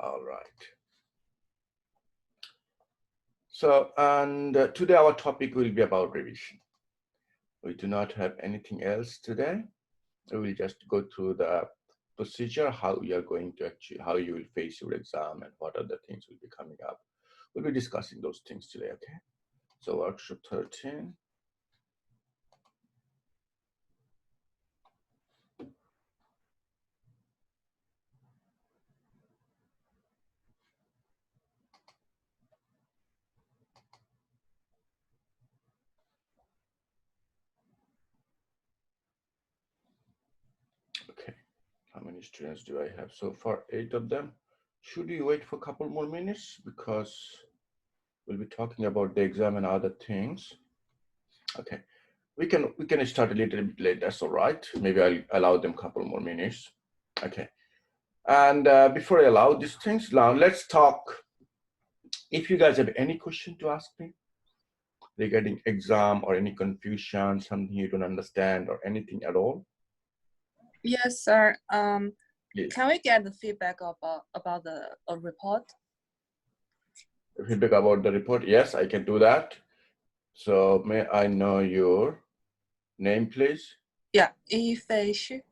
All right. So, and today our topic will be about revision. We do not have anything else today. We will just go through the procedure, how you are going to how you will face your exam and what other things will be coming up. We'll be discussing those things today, okay? So workshop 13. Okay, how many students do I have so far? 8 of them. Should we wait for a couple more minutes because we'll be talking about the exam and other things? Okay, we can start a little bit late. That's all right. Maybe I'll allow them a couple more minutes. Okay, and before I allow these things, now let's talk. If you guys have any question to ask me regarding exam or any confusion, something you don't understand or anything at all. Yes, sir. Yes. Can we get the feedback about the report? Feedback about the report? Yes, I can do that. So may I know your name, please? Yeah, Ifeishi.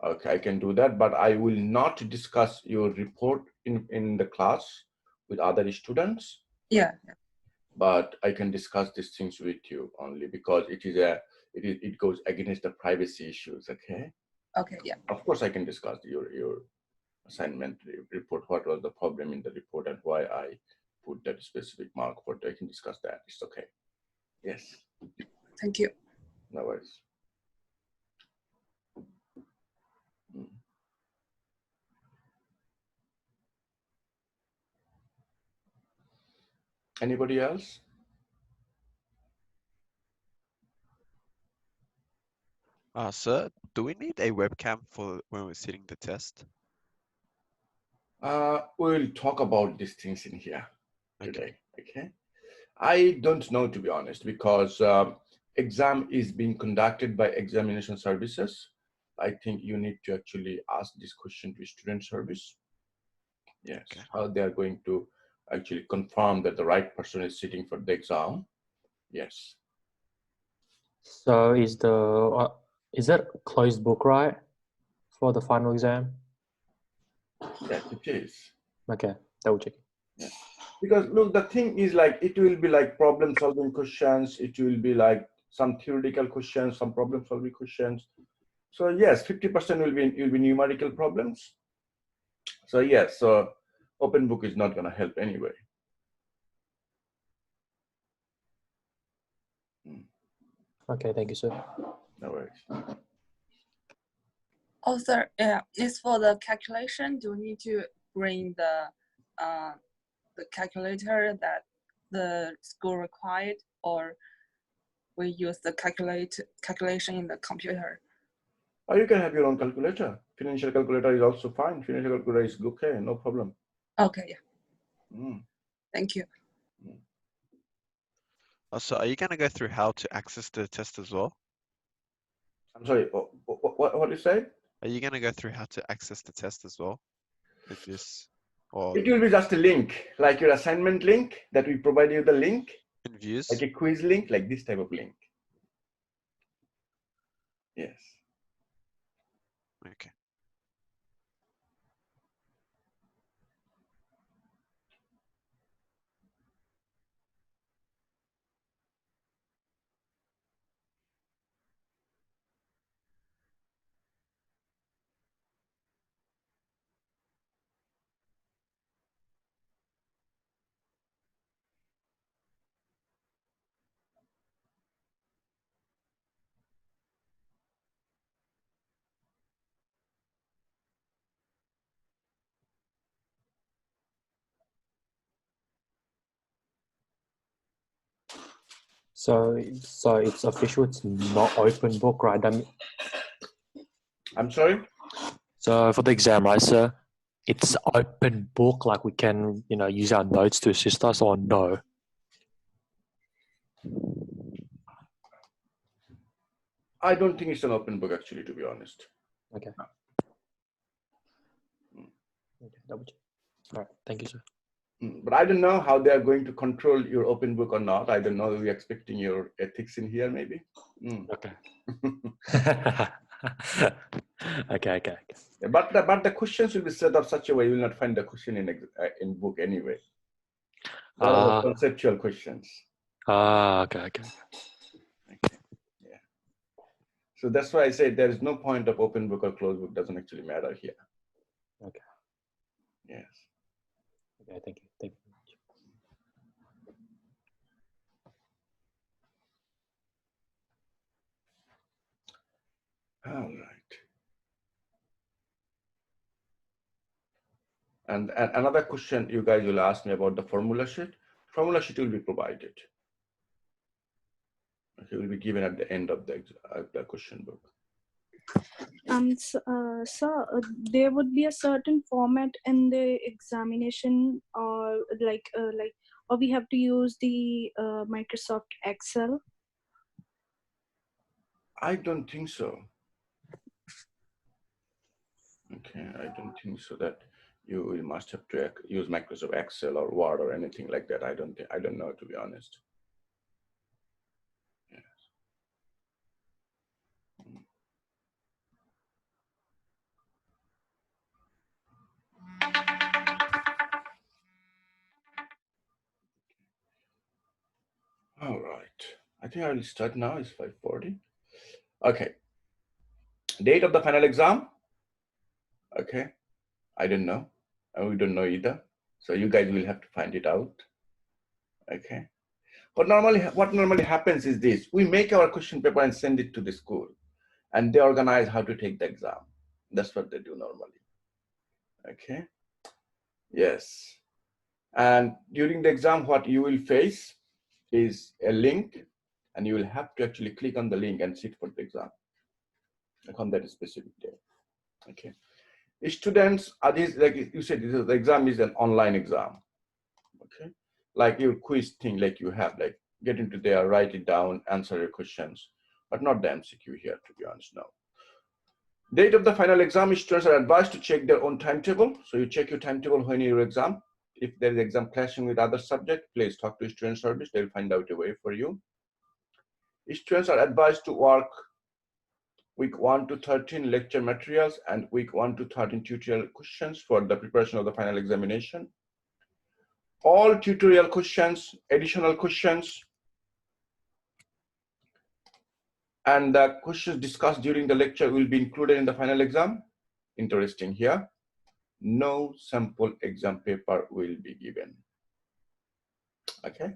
Okay, I can do that, but I will not discuss your report in the class with other students. Yeah. But I can discuss these things with you only because it goes against the privacy issues. Okay. Okay. Yeah. Of course, I can discuss your assignment report. What was the problem in the report and why I put that specific mark for it. I can discuss that. It's okay. Yes. Thank you. No worries. Anybody else? Sir, do we need a webcam for when we're sitting the test? We'll talk about these things in here today. Okay. I don't know, to be honest, because exam is being conducted by examination services. I think you need to actually ask this question to student service. Yes, Okay. how they are going to actually confirm that the right person is sitting for the exam. Yes. So is that closed book, right, for the final exam? Yes, it is. Okay, double check. Yeah. Because look, the thing is like, it will be like problem solving questions. It will be like some theoretical questions, some problem solving questions. So yes, 50% will be numerical problems. So yes, so open book is not going to help anyway. Okay, thank you, sir. No worries. Oh, sir. Yeah, it's for the calculation. Do we need to bring the calculator that the school required, or we use the calculation in the computer? Or you can have your own calculator. Financial calculator is also fine. Financial calculator is okay, no problem. Okay, yeah. Thank you. So are you going to go through how to access the test as well? I'm sorry, what you say? Are you going to go through how to access the test as well with this? Or It will be just a link, like your assignment link that we provide you the link. in views? Like a quiz link, like this type of link. Yes. Okay. So it's official. It's not open book, right? I'm sorry? So for the exam, right, sir, it's open book. Like we can, use our notes to assist us, or no? I don't think it's an open book, actually, to be honest. Okay. Okay, double check. All right. Thank you, sir. But I don't know how they are going to control your open book or not. I don't know. We're expecting your ethics in here, maybe. Okay. Okay. But the questions will be set up such a way you will not find the question in book anyway. They're all conceptual questions. Okay. Okay. Yeah. So that's why I say there is no point of open book or closed book. Doesn't actually matter here. Okay. Yes. Okay. Thank you. Thank you. All right. And another question you guys will ask me about the formula sheet. Formula sheet will be provided. It will be given at the end of the question book. So, there would be a certain format in the examination, or or we have to use the Microsoft Excel. I don't think so. Okay, I don't think so that you must have to use Microsoft Excel or Word or anything like that. I don't know, to be honest. Yes. All right. I think I will start now. It's 5:40. Okay. Date of the final exam. Okay. I don't know. And we don't know either. So you guys will have to find it out. Okay. What normally happens is this: we make our question paper and send it to the school, and they organize how to take the exam. That's what they do normally. Okay. Yes. And during the exam, what you will face is a link, and you will have to actually click on the link and sit for the exam, like on that specific day. Okay. Students are these, like you said, the exam is an online exam. Okay. Like your quiz thing, like you have, like get into there, write it down, answer your questions, but not the MCQ here, to be honest, no. Date of the final exam, students are advised to check their own timetable. So you check your timetable when your exam. If there is exam clashing with other subject, please talk to student service. They'll find out a way for you. Students are advised to work week 1 to 13 lecture materials and week 1 to 13 tutorial questions for the preparation of the final examination. All tutorial questions, additional questions, and the questions discussed during the lecture will be included in the final exam. Interesting here. No sample exam paper will be given. Okay,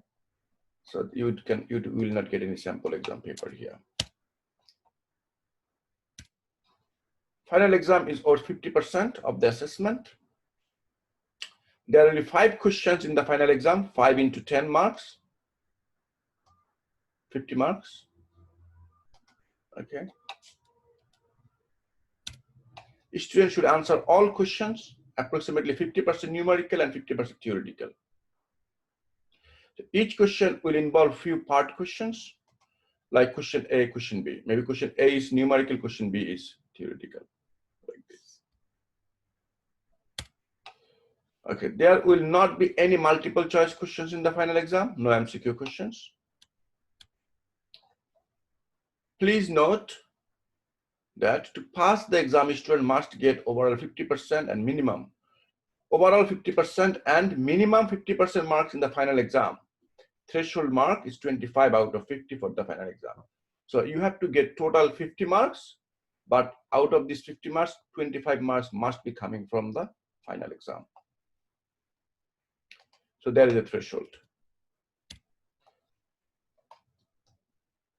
so you will not get any sample exam paper here. Final exam is over 50% of the assessment. There are only 5 questions in the final exam, 5 into 10 marks, 50 marks. Okay. Students should answer all questions, approximately 50% numerical and 50% theoretical. So each question will involve few part questions, like question A, question B. Maybe question A is numerical, question B is theoretical, like this. Okay, there will not be any multiple choice questions in the final exam, no MCQ questions. Please note that to pass the exam, student must get overall 50% and minimum. Overall 50% and minimum 50% marks in the final exam. Threshold mark is 25 out of 50 for the final exam. So you have to get total 50 marks, but out of these 50 marks, 25 marks must be coming from the final exam. So there is a threshold.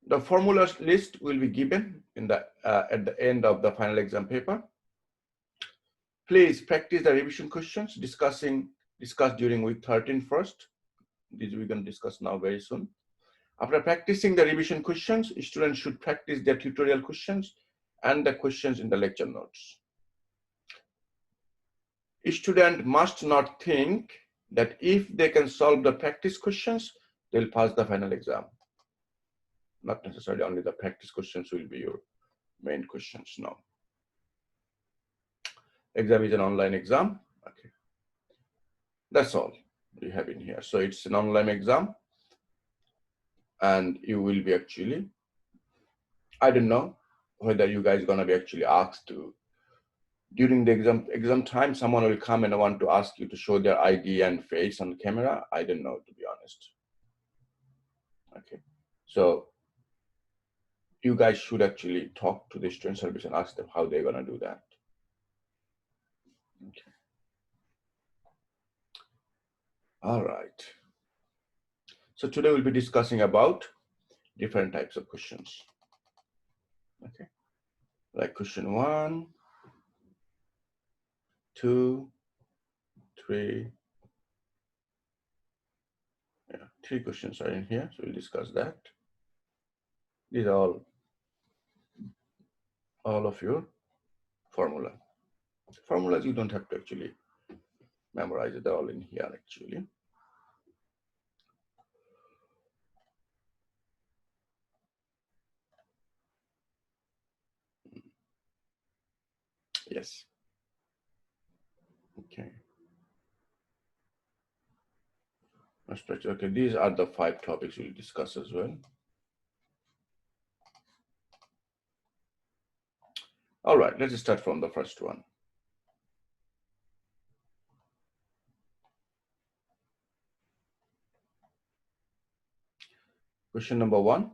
The formula list will be given in the at the end of the final exam paper. Please practice the revision questions discussed during week 13 first. These we're going to discuss now very soon. After practicing the revision questions, students should practice their tutorial questions and the questions in the lecture notes. A student must not think that if they can solve the practice questions, they'll pass the final exam. Not necessarily only the practice questions will be your main questions, no. Exam is an online exam. Okay. That's all you have in here. So it's an online exam, and you will be actually, I don't know whether you guys gonna be actually asked to, during the exam time, someone will come and want to ask you to show their ID and face on camera. I don't know, to be honest. Okay, so you guys should actually talk to the student service and ask them how they're gonna do that. Okay. All right. So today we'll be discussing about different types of questions. Okay, like question 1, 2, 3. Yeah, 3 questions are in here, so we'll discuss that. These are all of your formula. Formulas you don't have to actually memorize it, they're all in here actually. Yes. Okay. Okay, these are the 5 topics we'll discuss as well. All right, let's start from the first one. Question number 1.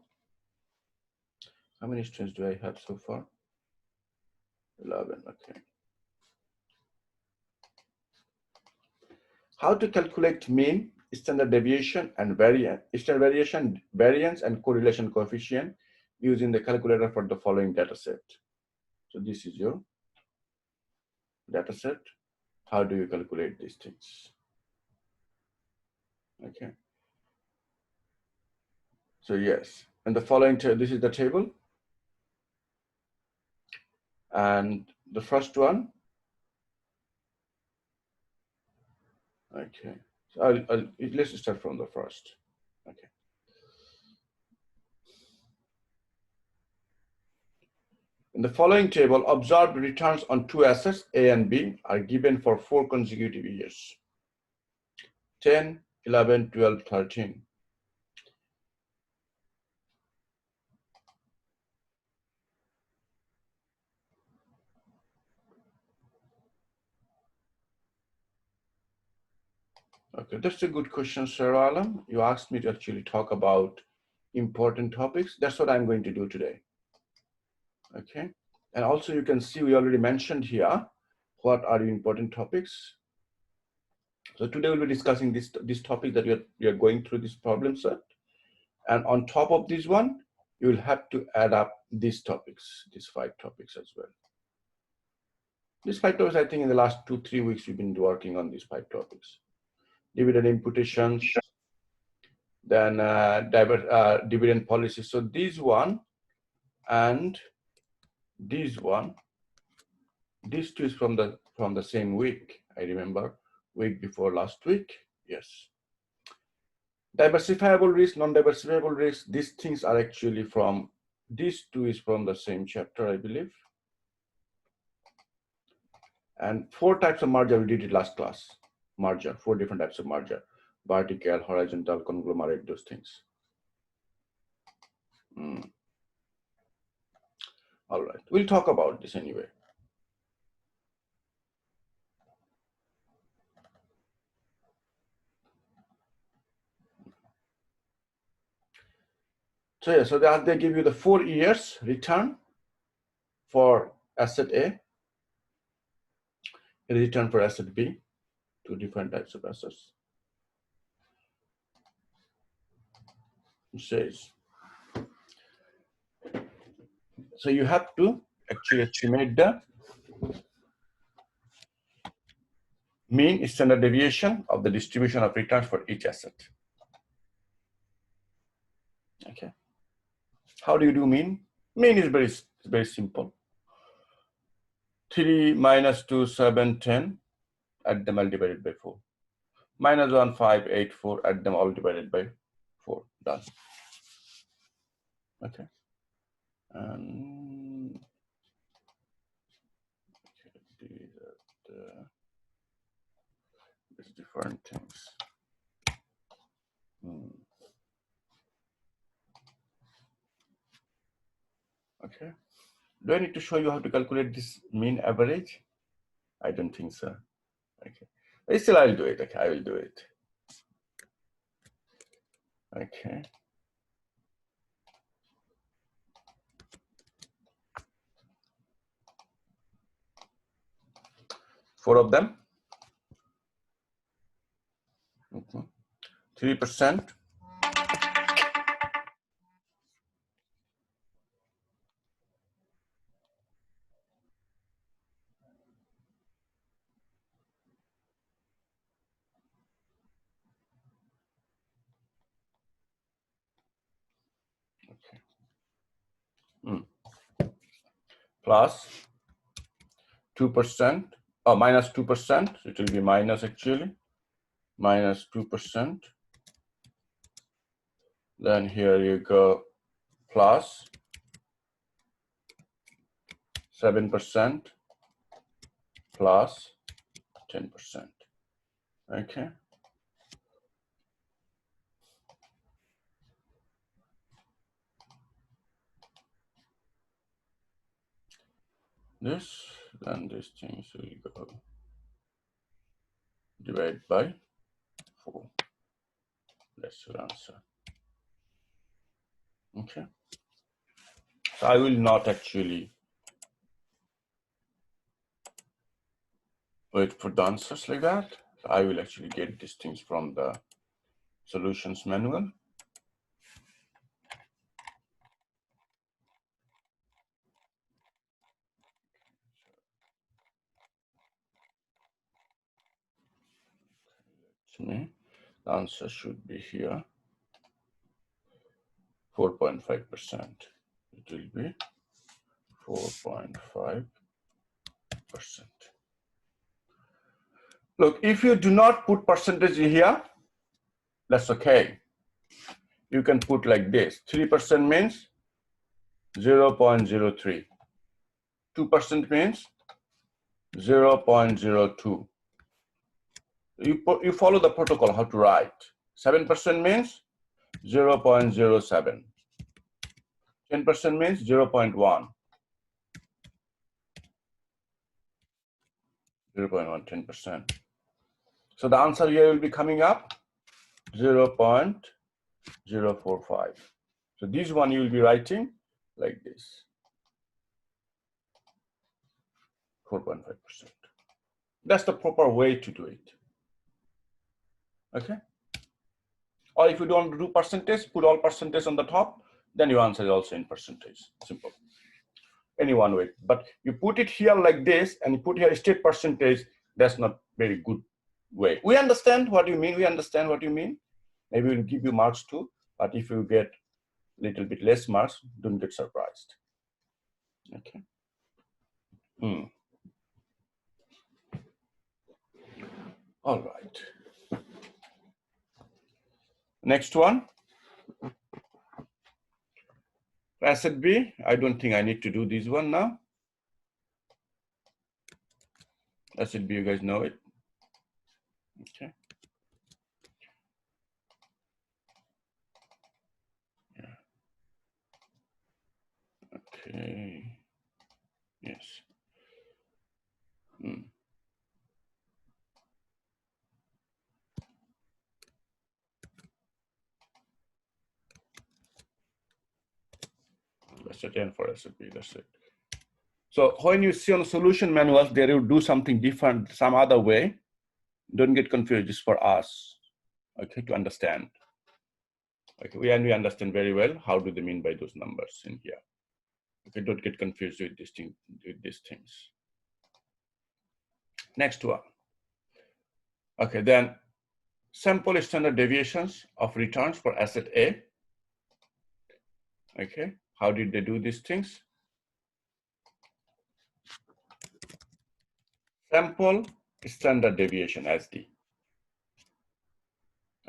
How many students do I have so far? 11, okay. How to calculate mean, standard deviation, and variance, and correlation coefficient using the calculator for the following data set. So this is your data set. How do you calculate these things? Okay. So yes, and the following, this is the table. And the first one, okay. So let's start from the first. Okay. In the following table, observed returns on 2 assets, A and B, are given for 4 consecutive years. 10, 11, 12, 13. Okay, that's a good question, Sarah Alam. You asked me to actually talk about important topics. That's what I'm going to do today. Okay, and also you can see we already mentioned here what are the important topics. So today we'll be discussing this topic that we are going through this problem set, and on top of this one, you will have to add up these topics, these 5 topics as well. These 5 topics, I think, in the last 2-3 weeks we've been working on these 5 topics: dividend imputations, then dividend policy. So these one and these one, these 2 is from the same week. I remember week before last week. Yes. Diversifiable risk, non-diversifiable risk. These things are actually from, these 2 is from the same chapter, I believe. And 4 types of merger we did it last class. Merger, 4 different types of merger: vertical, horizontal, conglomerate, those things. All right, we'll talk about this anyway. So yeah, so they give you the 4 years return for asset A, a return for asset B, 2 different types of assets. It says, so you have to actually estimate the mean standard deviation of the distribution of returns for each asset. Okay. How do you do mean? Mean is very simple. 3 minus 2, 7, 10, add them all divided by 4. Minus 1, 5, 8, 4, add them all divided by 4. Done. Okay. And these are different things. Okay. Do I need to show you how to calculate this mean average? I don't think so. Okay. But still, I'll do it. Okay, I will do it. Okay. Four of them. 3%. Plus 2%, or minus 2%. It will be minus actually, minus 2%. Then here you go, plus 7%, plus 10%. Okay. This, then this thing will go divide by 4. That's your answer. Okay. So I will not actually wait for the answers like that. So I will actually get these things from the solutions manual. The answer should be here, 4.5%. It will be 4.5%. Look, if you do not put percentage here, that's okay. You can put like this. 3% means 0.03. 2% means 0.02. You follow the protocol how to write. 7% means 0.07. 10% means 0.1. 0.1, 10%. So the answer here will be coming up 0.045. So this one you will be writing like this, 4.5%. That's the proper way to do it. Okay. Or if you don't do percentage, put all percentage on the top, then your answer is also in percentage. Simple. Any one way. But you put it here like this and you put here state percentage, that's not very good way. We understand what you mean. We understand what you mean. Maybe we'll give you marks too, but if you get a little bit less marks, don't get surprised. Okay. All right. Next one. Asset B, I don't think I need to do this one now. Asset B, you guys know it. Okay. Yeah. Okay. Yes. That's it, and for asset B, that's it. So when you see on the solution manuals, they will do something different, some other way. Don't get confused, it's for us, okay, to understand. Okay, we understand very well how do they mean by those numbers in here. Okay, don't get confused with these things. Next one. Okay, then sample standard deviations of returns for asset A. Okay, how did they do these things? Sample standard deviation SD.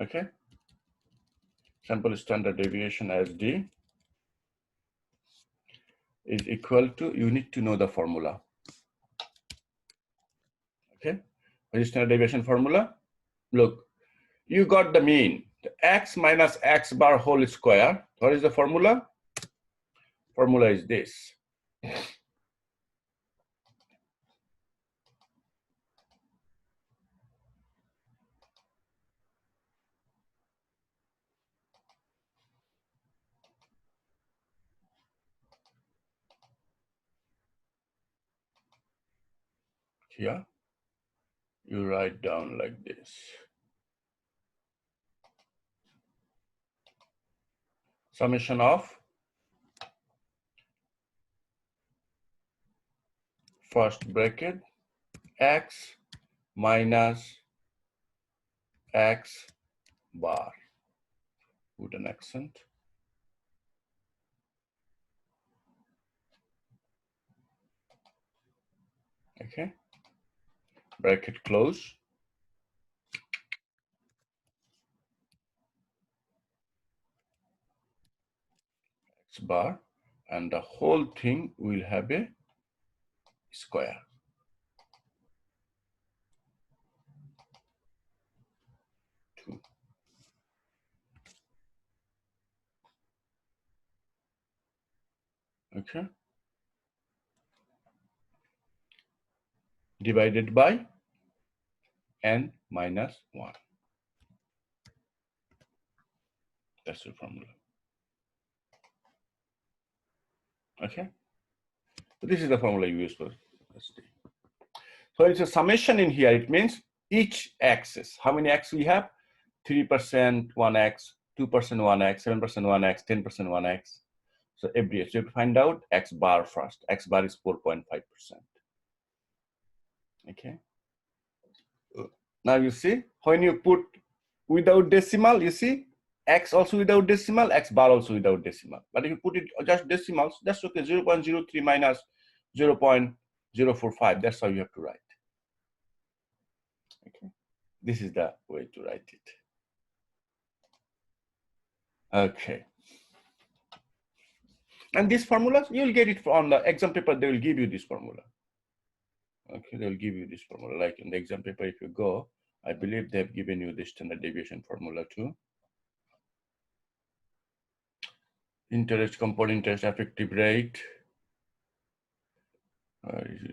Okay, sample standard deviation SD is equal to, you need to know the formula. Okay, what is standard deviation formula? Look, you got the mean. The x minus x bar whole square. What is the formula? Formula is this. Here, you write down like this. Summation of first bracket x minus x bar. Put an accent. Okay. Bracket close. X bar, and the whole thing will have a square. Two. Okay. Divided by n minus 1. That's the formula. Okay. So this is the formula you use for SD. So it's a summation in here. It means each axis. How many x we have? 3% 1x, 2% 1x, 7% 1x, 10% 1x. So every so you have to find out x bar first. X bar is 4.5%. Okay. Now you see when you put without decimal, you see x also without decimal, x bar also without decimal. But if you put it just decimals, that's okay. 0.03 minus 0.045. That's how you have to write. Okay. This is the way to write it. Okay. And these formulas, you'll get it on the exam paper. They will give you this formula. Okay, they'll give you this formula. Like in the exam paper, if you go, I believe they've given you the standard deviation formula too. Interest, compound interest, effective rate.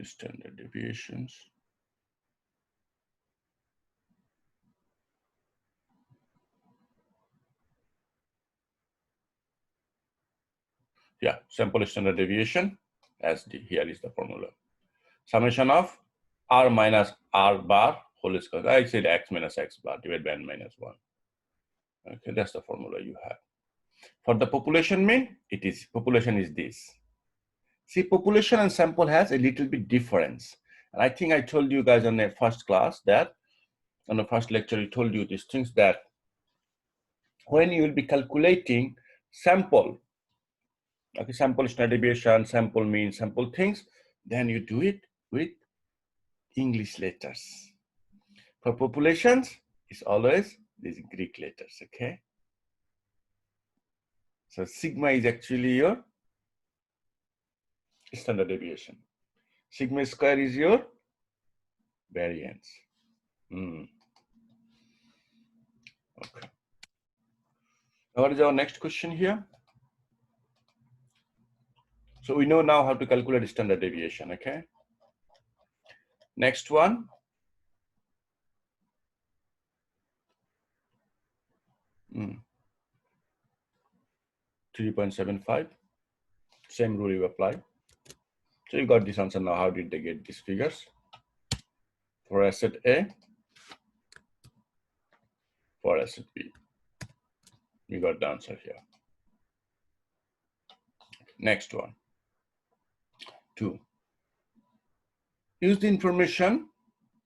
Standard deviations. Yeah, sample standard deviation as the here is the formula. Summation of r minus r bar whole square. I said x minus x bar divided by n minus 1. Okay, that's the formula you have. For the population mean, it is population is this. See, population and sample has a little bit difference. And I think I told you guys on the first class that, on the first lecture, I told you these things that when you will be calculating sample, okay, sample standard deviation, sample mean, sample things, then you do it with English letters. For populations, it's always these Greek letters, okay? So sigma is actually your standard deviation. Sigma square is your variance. Okay. What is our next question here? So we know now how to calculate standard deviation, okay? Next one. Mm. 3.75. Same rule you apply. So you got this answer now. How did they get these figures? For asset A, for asset B. You got the answer here. Next one. 2. Use the information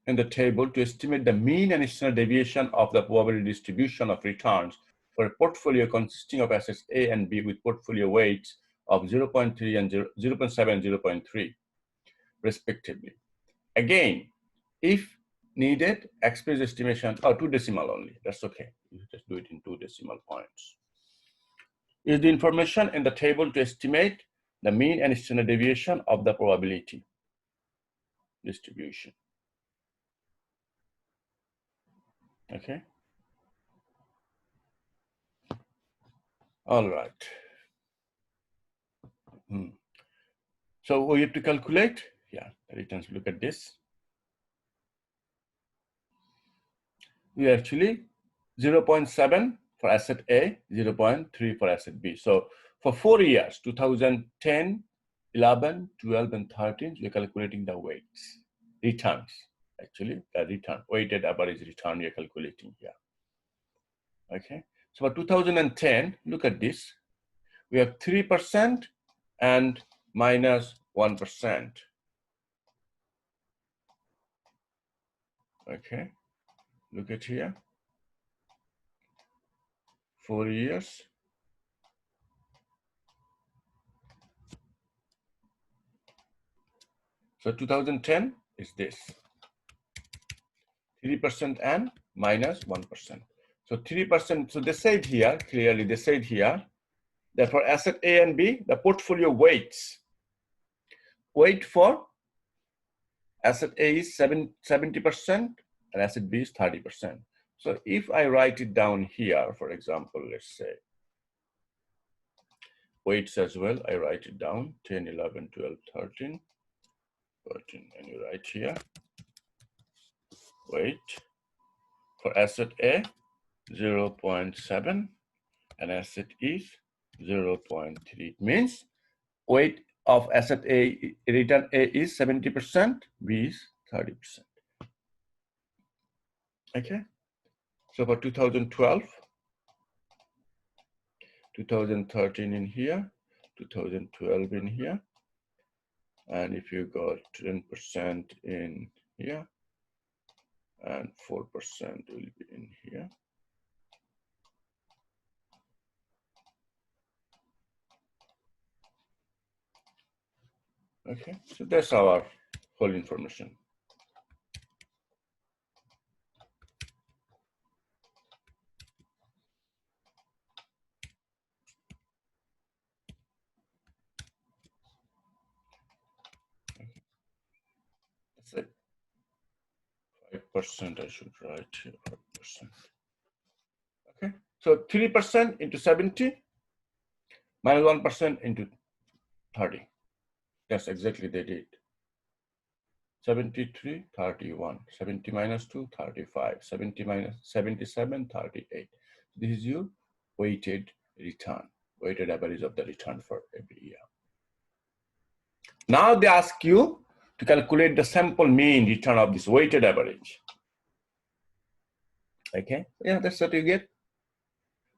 in the table to estimate the mean and standard deviation of the probability distribution of returns for a portfolio consisting of assets A and B with portfolio weights of 0.3 and 0.7 and 0.3 respectively. Again, if needed, express estimation, 2 decimal only, that's okay. You just do it in 2 decimal points. Use the information in the table to estimate the mean and standard deviation of the probability distribution. Okay. All right. So we have to calculate, yeah, the returns. Look at this. We actually 0.7 for asset A, 0.3 for asset B. So for 4 years, 2010, 11, 12, and 13, we're calculating the weights, returns, actually, the return, weighted average return we're calculating here. Okay, so for 2010, look at this. We have 3% and minus 1%. Okay, look at here. 4 years. So 2010 is this. 3% and minus 1%. So 3%, so they said here, clearly they said here, that for asset A and B, the portfolio weights. Weight for asset A is 70% and asset B is 30%. So if I write it down here, for example, let's say, weights as well, I write it down, 10, 11, 12, 13, 14, and you write here, weight for asset A, 0.7, and asset is 0.3. It means weight of asset A, return A is 70%, B is 30%. Okay, so for 2012, 2013 in here, 2012 in here, and if you got 10% in here, and 4% will be in here. Okay, so that's our whole information. That's it. 5% I should write here, 5%. Okay, so 3% into 70 minus 1% into 30. That's exactly they did. 73, 31, 70 minus 2, 35, 70 minus 77, 38. This is your weighted return, weighted average of the return for every year. Now they ask you to calculate the sample mean return of this weighted average. Okay, yeah, that's what you get,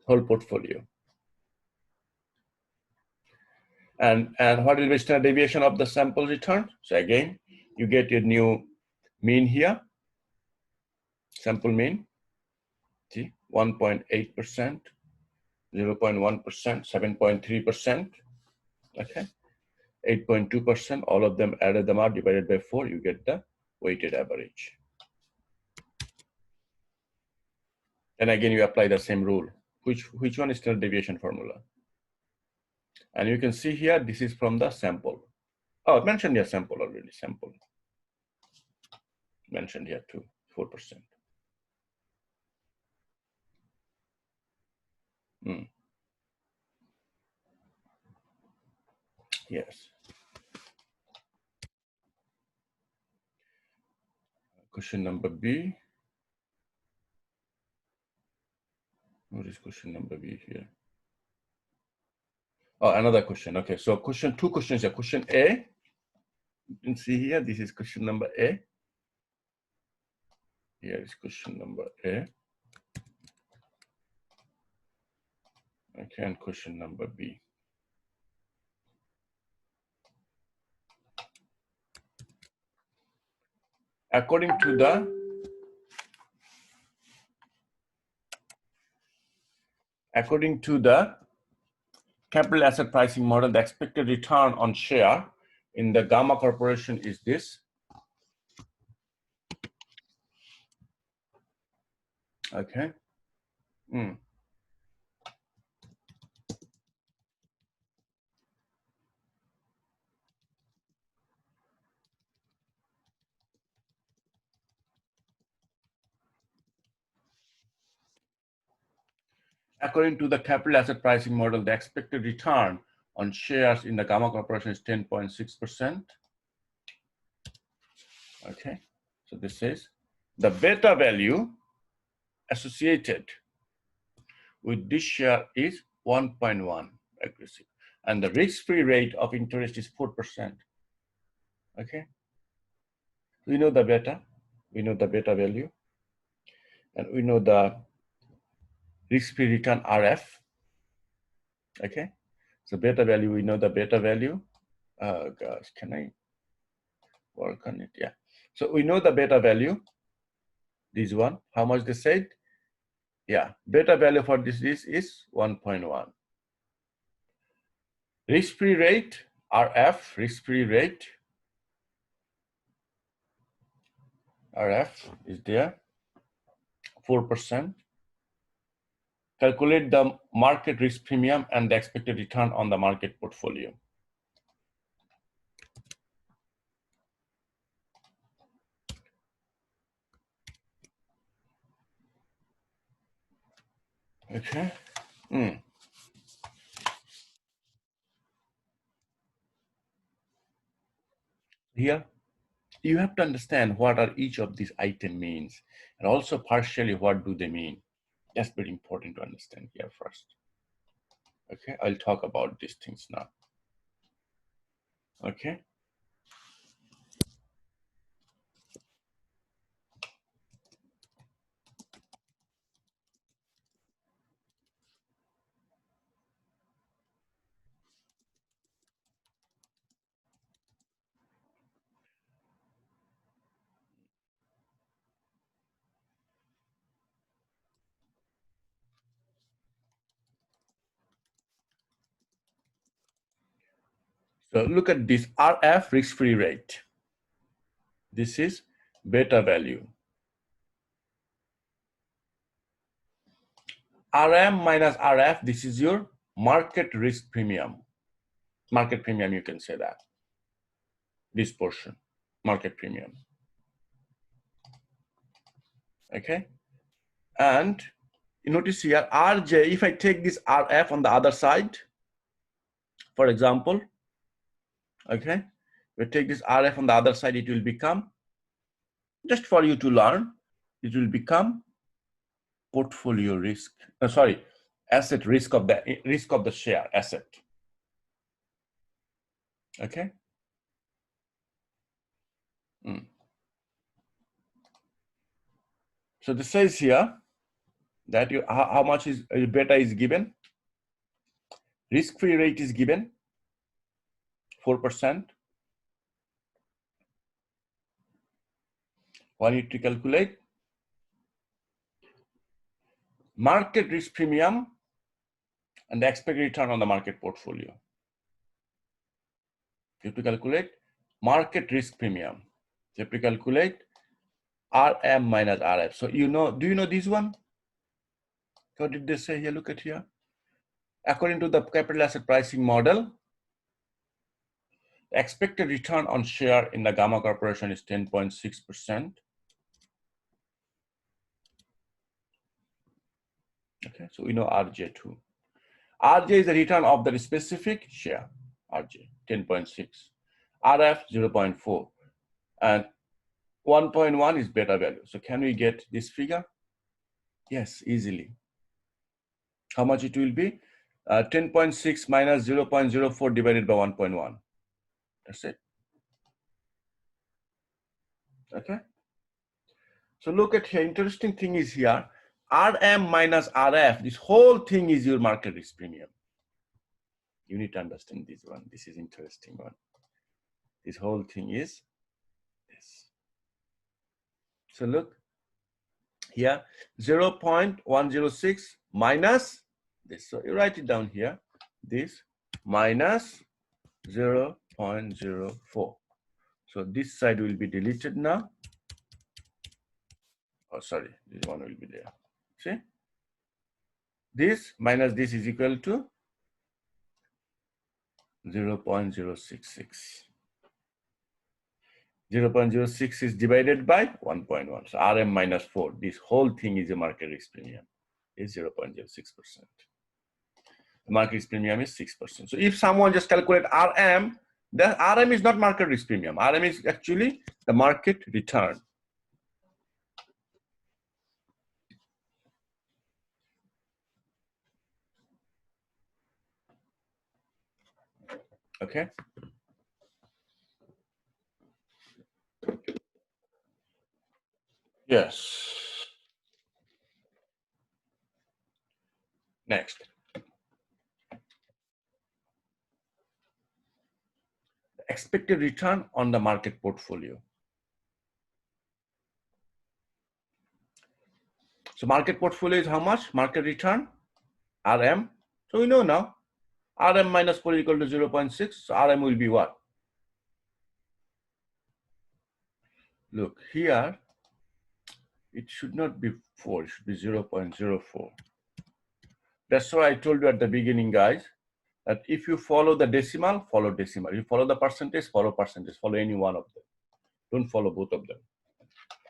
whole portfolio. And what will be standard deviation of the sample return? So again, you get your new mean here, sample mean, see, 1.8%, 0.1%, 7.3%, okay, 8.2%, all of them added them out, divided by 4, you get the weighted average. And again, you apply the same rule. Which one is standard deviation formula? And you can see here, this is from the sample. Oh, I mentioned your sample already, sample. Mentioned here too, 4%. Yes. Question number B. What is question number B here? Oh, another question. Okay, so two questions here. Question A, you can see here, this is question number A. Here is question number A. Okay, and question number B. According to the capital asset pricing model, the expected return on share in the Gamma Corporation is this. Okay. According to the capital asset pricing model, the expected return on shares in the Gamma Corporation is 10.6%. Okay, so this says the beta value associated with this share is 1.1 aggressive, and the risk-free rate of interest is 4%. Okay, we know the beta value, and we know the risk-free return RF. Okay, so beta value, we know the beta value. Oh gosh, can I work on it? Yeah, so we know the beta value. This one, how much they said? Yeah, beta value for this is 1.1. Risk-free rate, RF, risk-free rate, RF is there, 4%. Calculate the market risk premium and the expected return on the market portfolio. Okay. Here, you have to understand what are each of these items means, and also partially what do they mean. That's very important to understand here first. Okay, I'll talk about these things now. Okay. So look at this RF risk-free rate. This is beta value. RM minus RF, this is your market risk premium. Market premium, you can say that. This portion, market premium. Okay. And you notice here, RJ, if I take this RF on the other side, for example, okay, we take this RF on the other side, it will become, just for you to learn, it will become portfolio risk, asset risk of the share asset. Okay. So this says here that how much is beta is given, risk-free rate is given 4%. One need to calculate market risk premium and the expected return on the market portfolio. You have to calculate market risk premium. You have to calculate RM minus RF. So you know, do you know this one? What did they say here? Look at here. According to the capital asset pricing model, the expected return on share in the Gamma Corporation is 10.6%. Okay, so we know RJ2. RJ is the return of the specific share, RJ, 10.6. RF, 0.4. And 1.1 is beta value. So can we get this figure? Yes, easily. How much it will be? 10.6 minus 0.04 divided by 1.1. That's it. Okay. So look at here, interesting thing is here, RM minus RF, this whole thing is your market risk premium. You need to understand this one. This is interesting one. This whole thing is this. So look here, 0.106 minus this. So you write it down here, this minus 0.04. So this side will be deleted now. Oh, sorry, this one will be there. See? This minus this is equal to 0.066. 0.06 is divided by 1.1. So RM minus 4. This whole thing is a market risk premium. is 0.06%. The market risk premium is 6%. So if someone just calculate RM, the RM is not market risk premium. RM is actually the market return. Okay. Yes. Next. Expected return on the market portfolio. So market portfolio is how much? Market return, RM. So we know now, RM minus 4 is equal to 0.6. So RM will be what? Look, here, it should not be 4, it should be 0.04. That's why I told you at the beginning, guys, that if you follow the decimal, follow decimal. If you follow the percentage, follow any one of them. Don't follow both of them.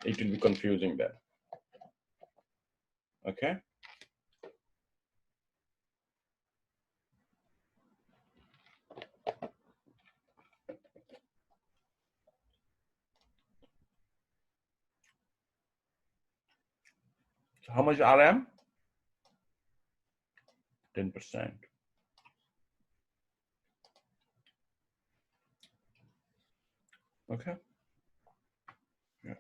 It will be confusing then. Okay? So how much RM? 10%. Okay? Yeah.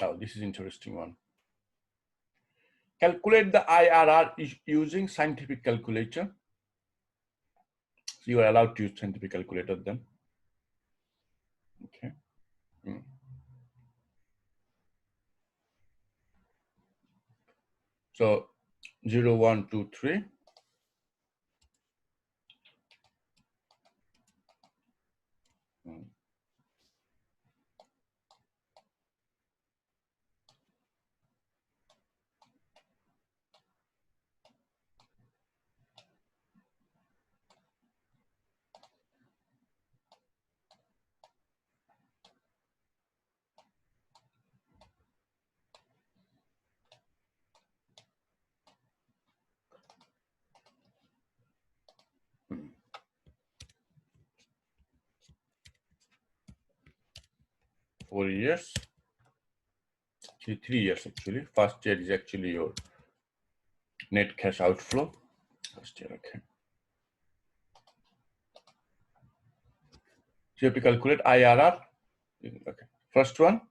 Oh, this is interesting one. Calculate the IRR using scientific calculator. So you are allowed to use scientific calculator then. Okay. So 0, 1, 2, 3. Mm. Mm. 4 years. 3 years actually. First year is actually your net cash outflow. First year, okay. So you have to calculate IRR. Okay. First one,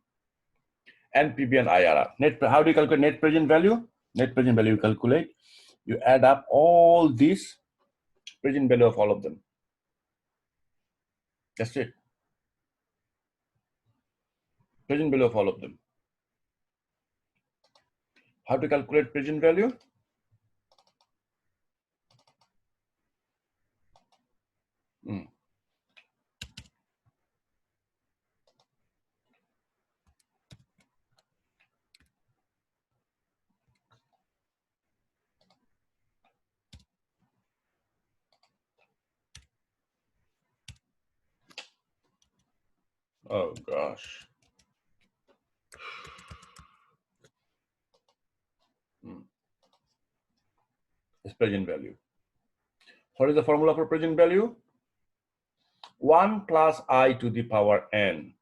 NPV and IRR. How do you calculate net present value? Net present value you calculate. You add up all these present value of all of them. That's it. Present value of all of them. How to calculate present value? Oh gosh. It's present value. What is the formula for present value? 1 plus I to the power n.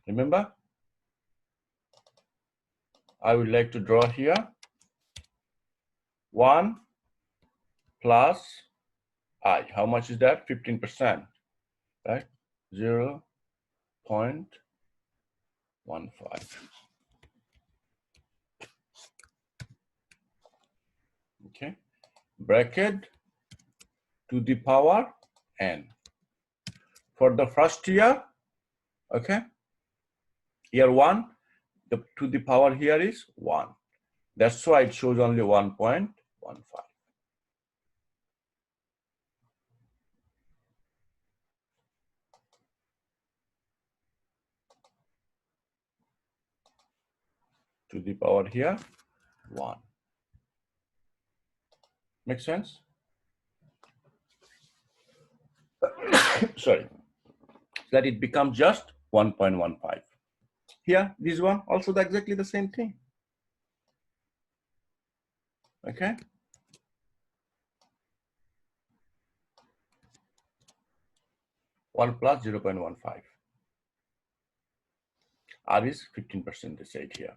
Remember? I would like to draw here 1 plus I. How much is that? 15%, right? 0.15. Okay. Bracket to the power n. For the first year, okay, year 1, to the power here is 1. That's why it shows only 1.15. To the power here, 1. Make sense? Sorry. So that it becomes just 1.15. Here, this one also exactly the same thing. Okay. One plus 0.15. R is 15%, they said here.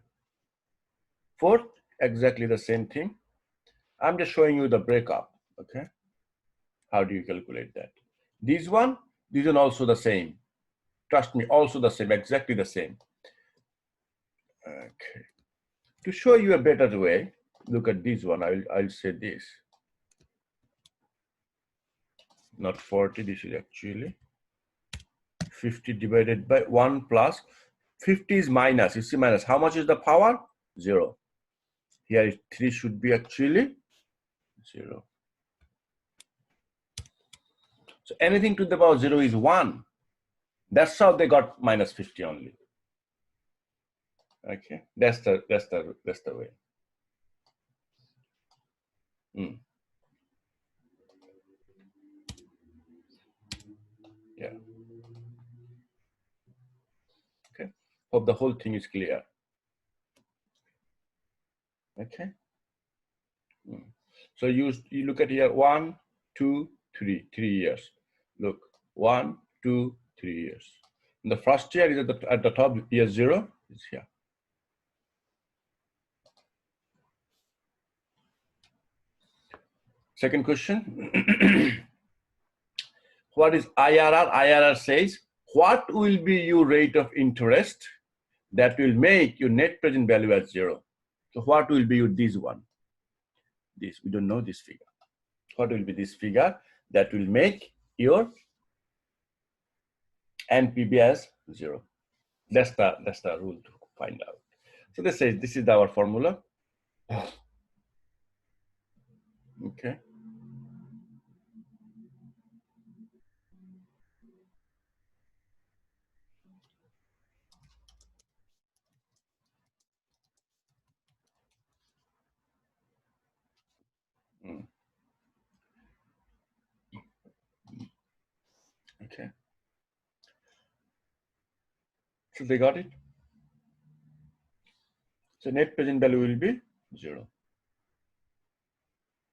Fourth, exactly the same thing. I'm just showing you the breakup, okay? How do you calculate that? This one also the same. Trust me, also the same, exactly the same. Okay. To show you a better way, look at this one. I'll say this. Not 40, this is actually 50 divided by 1 plus 50 is minus. You see minus. How much is the power? 0. Here 3 should be actually 0. So anything to the power 0 is 1. That's how they got minus 50 only. Okay, that's the way. Yeah. Okay. Hope the whole thing is clear. Okay. So you look at here 1, 2, 3 years. Look 1, 2, 3 years. And the first year is at the top. Year 0 is here. Second question. What is IRR? IRR says what will be your rate of interest that will make your net present value at 0. So what will be your this one? This, we don't know this figure. What will be this figure that will make your NPV as 0? That's the rule to find out. So this is our formula. Okay. Okay. So they got it. So net present value will be 0.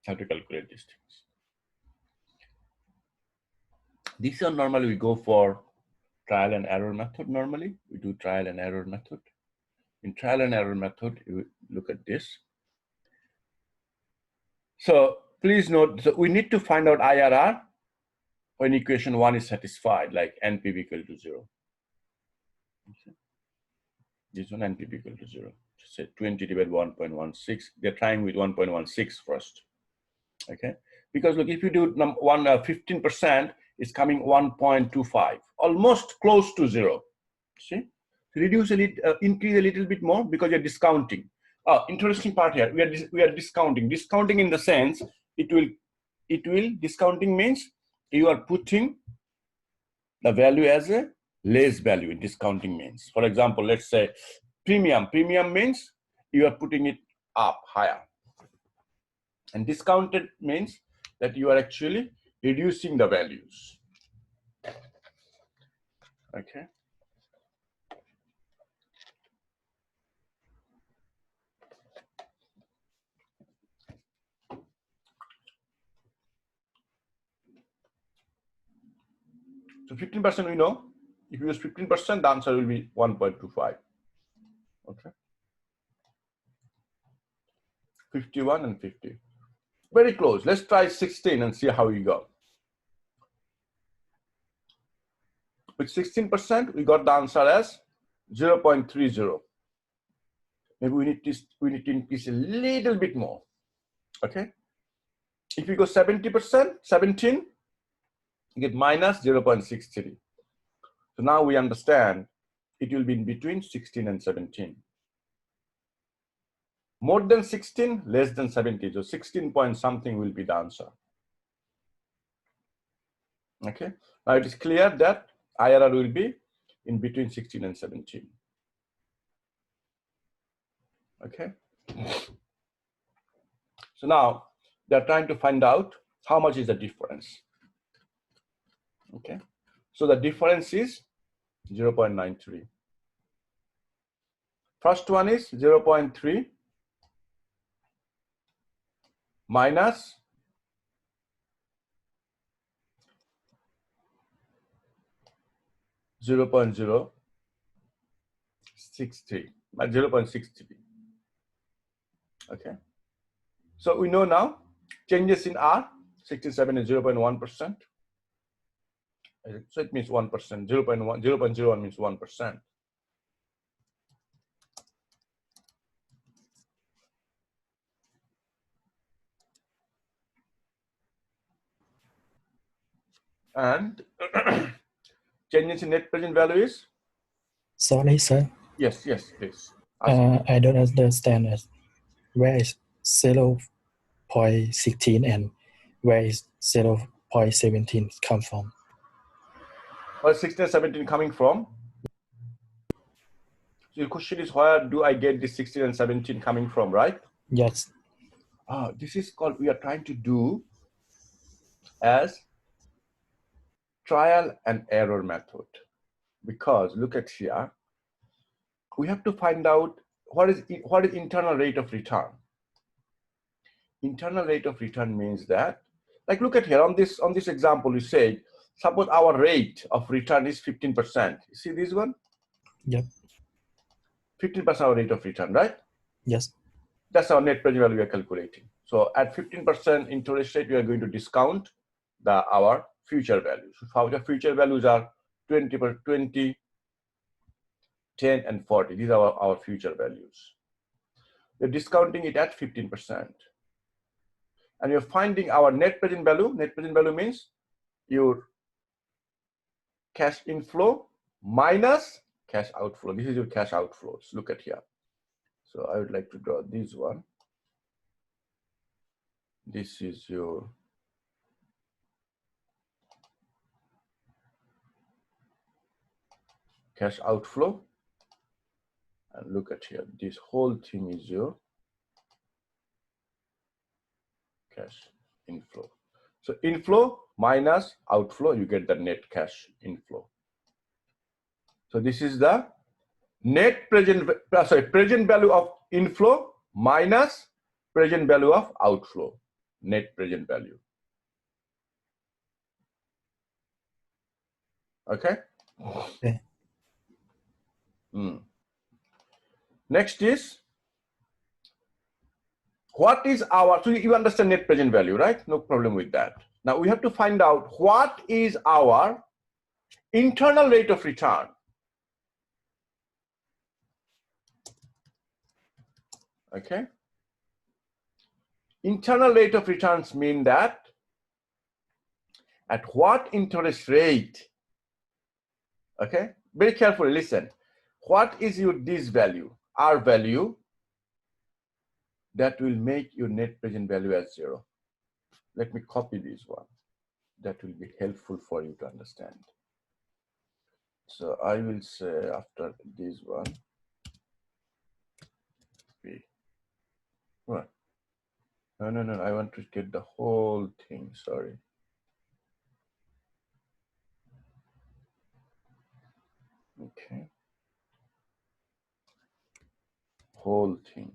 How to calculate these things? This one normally we go for trial and error method. Normally we do trial and error method. In trial and error method, you look at this. So please note, so we need to find out IRR when equation 1 is satisfied, like NPV equal to 0. Okay. This one NPV equal to 0. Say 20 divided 1.16. They're trying with 1.16 first. Okay. Because look, if you do 15%, it's coming 1.25, almost close to 0. See, reduce a little, increase a little bit more because you're discounting. Interesting part here. We are discounting. Discounting in the sense it will discounting means you are putting the value as a less value. In discounting means, for example, let's say premium. Premium means you are putting it up higher, and discounted means that you are actually reducing the values. Okay. So 15% we know. If you use 15%, the answer will be 1.25. Okay. 51 and 50. Very close. Let's try 16 and see how we go. With 16%, we got the answer as 0.30. Maybe we need to increase a little bit more. Okay. If you go 70%, 17, you get minus 0.63. So now we understand it will be in between 16 and 17. More than 16, less than 70. So 16 point something will be the answer. Okay. Now it is clear that IRR will be in between 16 and 17. Okay. So now they're trying to find out how much is the difference. Okay. So the difference is 0.93. First one is 0.3 minus 0.063, 0.63. Okay. So we know now changes in R, 67 is 0.1%. So it means 1%, 0.01 means 1%. And changes in net present value is? Sorry, sir. Yes, please. Ask. I don't understand it. Where is 0.16 and where is 0.17 come from? Well, 16 and 17 coming from? So your question is, where do I get this 16 and 17 coming from, right? Yes. This is called, we are trying to do as trial and error method. Because look at here, we have to find out what is internal rate of return. Internal rate of return means that, like look at here on this example, you say, suppose our rate of return is 15%. You see this one? Yep. 15% our rate of return, right? Yes. That's our net present value we are calculating. So at 15% interest rate, we are going to discount our future values. So our future values are 20, 10, and 40. These are our future values. We're discounting it at 15%. And you're finding our net present value. Net present value means your cash inflow minus cash outflow. This is your cash outflows. Look at here. So I would like to draw this one. This is your cash outflow. And look at here. This whole thing is your cash inflow. So inflow minus outflow, you get the net cash inflow. So this is the net present value of inflow minus present value of outflow, net present value. Okay? Okay. Next is, what is our, so you understand net present value, right? No problem with that. Now we have to find out what is our internal rate of return. Okay? Internal rate of returns mean that at what interest rate, okay? Very carefully listen. What is your this value, R value, that will make your net present value as 0? Let me copy this one. That will be helpful for you to understand. So I will say after this one, B. What? No, I want to get the whole thing, sorry. Okay. Whole thing.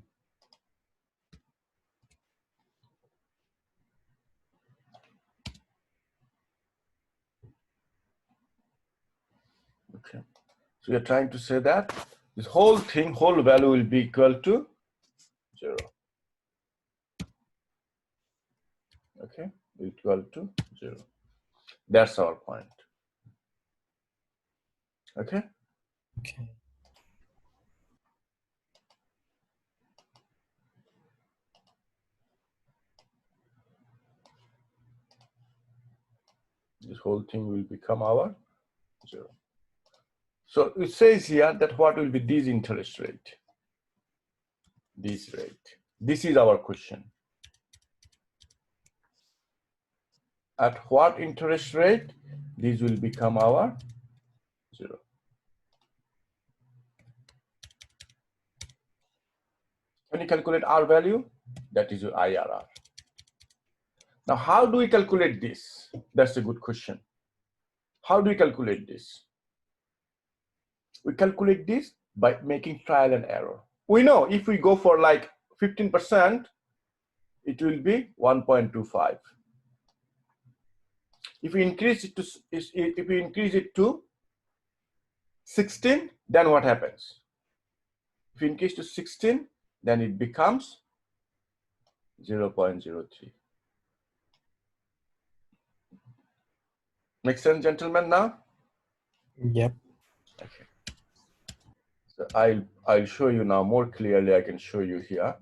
Okay. So you're trying to say that this whole thing, whole value will be equal to 0. Okay, equal to 0. That's our point. Okay. Okay. This whole thing will become our 0. So it says here that what will be this interest rate? This rate. This is our question. At what interest rate this will become our 0? Can you calculate R value? That is your IRR. Now, how do we calculate this? That's a good question. How do we calculate this? We calculate this by making trial and error. We know if we go for like 15%, it will be 1.25. If we increase it to 16, then what happens? If you increase to 16, then it becomes 0.03. Make sense, gentlemen, now? Yep. Okay. So I'll show you now more clearly. I can show you here.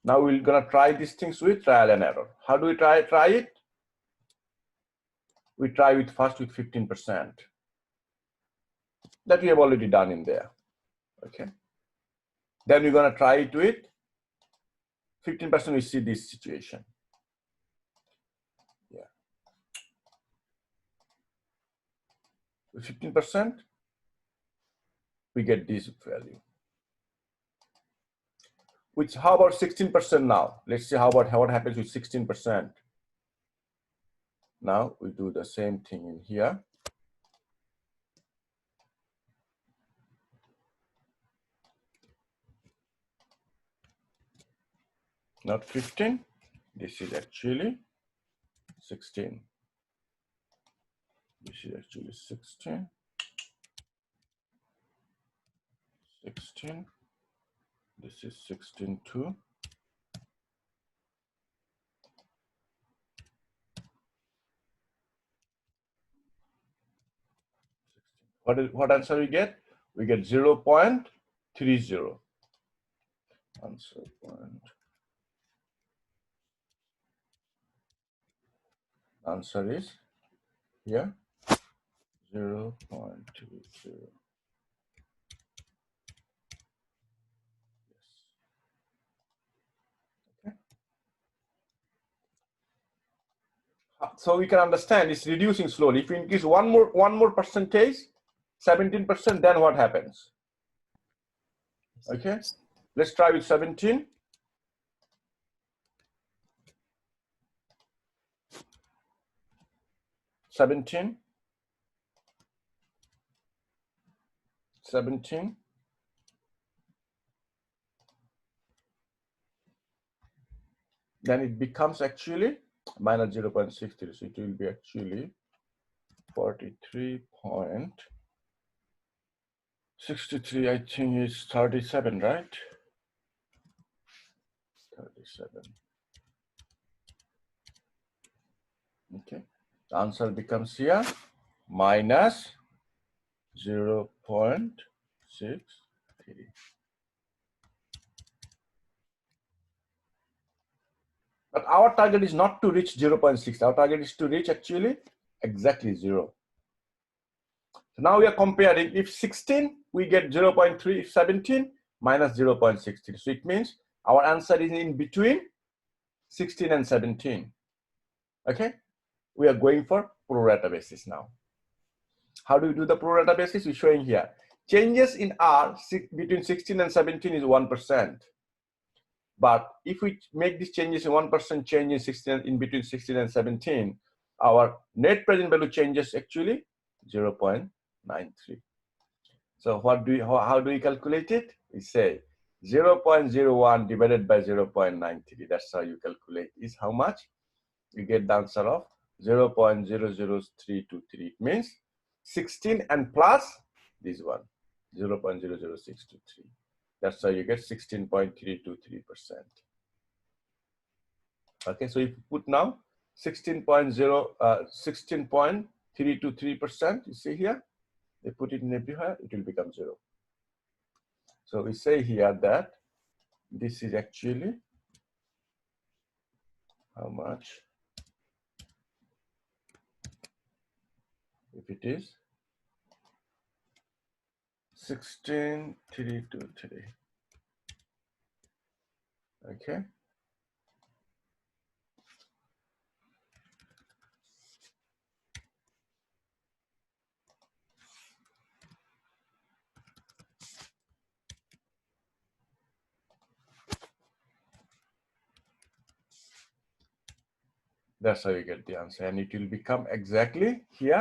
Now we're gonna try these things with trial and error. How do we try it? We try with first with 15%. That we have already done in there. Okay. Then we're gonna try it with 15%. We see this situation. Yeah. With 15%, we get this value. Which, how about 16% now? Let's see what happens with 16%. Now we do the same thing in here. Not 15, this is actually 16. This is actually 16. 16. This is 16 too. What answer we get? We get 0.30. Answer is here 0.30. So we can understand it's reducing slowly. If we increase one more percentage, 17%, then what happens? Okay, let's try with 17. 17. Then it becomes actually minus 0.63. So it will be actually 43.63. I think is 37, right? 37. Okay. The answer becomes here minus 0.63. But our target is not to reach 0.6. Our target is to reach actually exactly 0. So now we are comparing. If 16, we get 0.3. If 17, minus 0.63. So it means our answer is in between 16 and 17. Okay? We are going for pro rata basis now. How do we do the pro rata basis? We're showing here. Changes in R between 16 and 17 is 1%. But if we make these changes in 1% change in 16 in between 16 and 17, our net present value changes actually 0.93. So how do we calculate it? We say 0.01 divided by 0.93. That's how you calculate is how much? You get the answer of 0.00323. It means 16 and plus this one, 0.00623. That's how you get 16.323%. Okay, so if you put now 16.323%, you see here, they put it in everywhere, it will become 0. So we say here that this is actually how much? If it is 16.323. Okay. That's how you get the answer. And it will become exactly here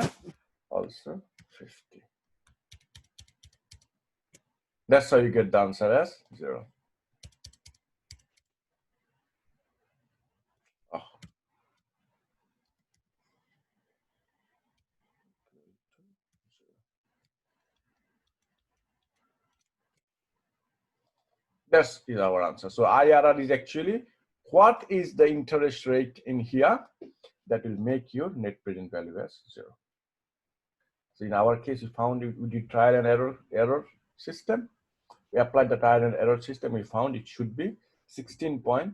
also 50. That's how you get the answer as 0. Oh. That's is our answer. So IRR is actually what is the interest rate in here that will make your net present value as 0. So in our case, we found we did trial and error system. We applied the trial and error system. We found it should be 16.323%.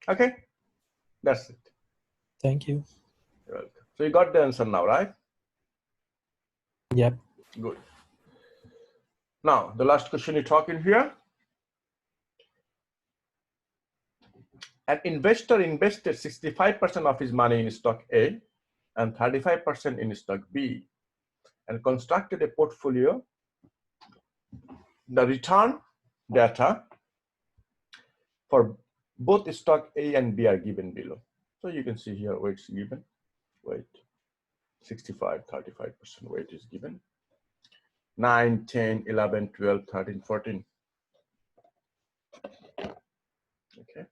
Okay, that's it. Thank you. You're welcome. So you got the answer now, right? Yep. Good. Now the last question you talk in here. An investor invested 65% of his money in stock A and 35% in stock B and constructed a portfolio. The return data for both stock A and B are given below. So you can see here weights given, weight 65, 35% weight is given. 9, 10, 11, 12, 13, 14. Okay.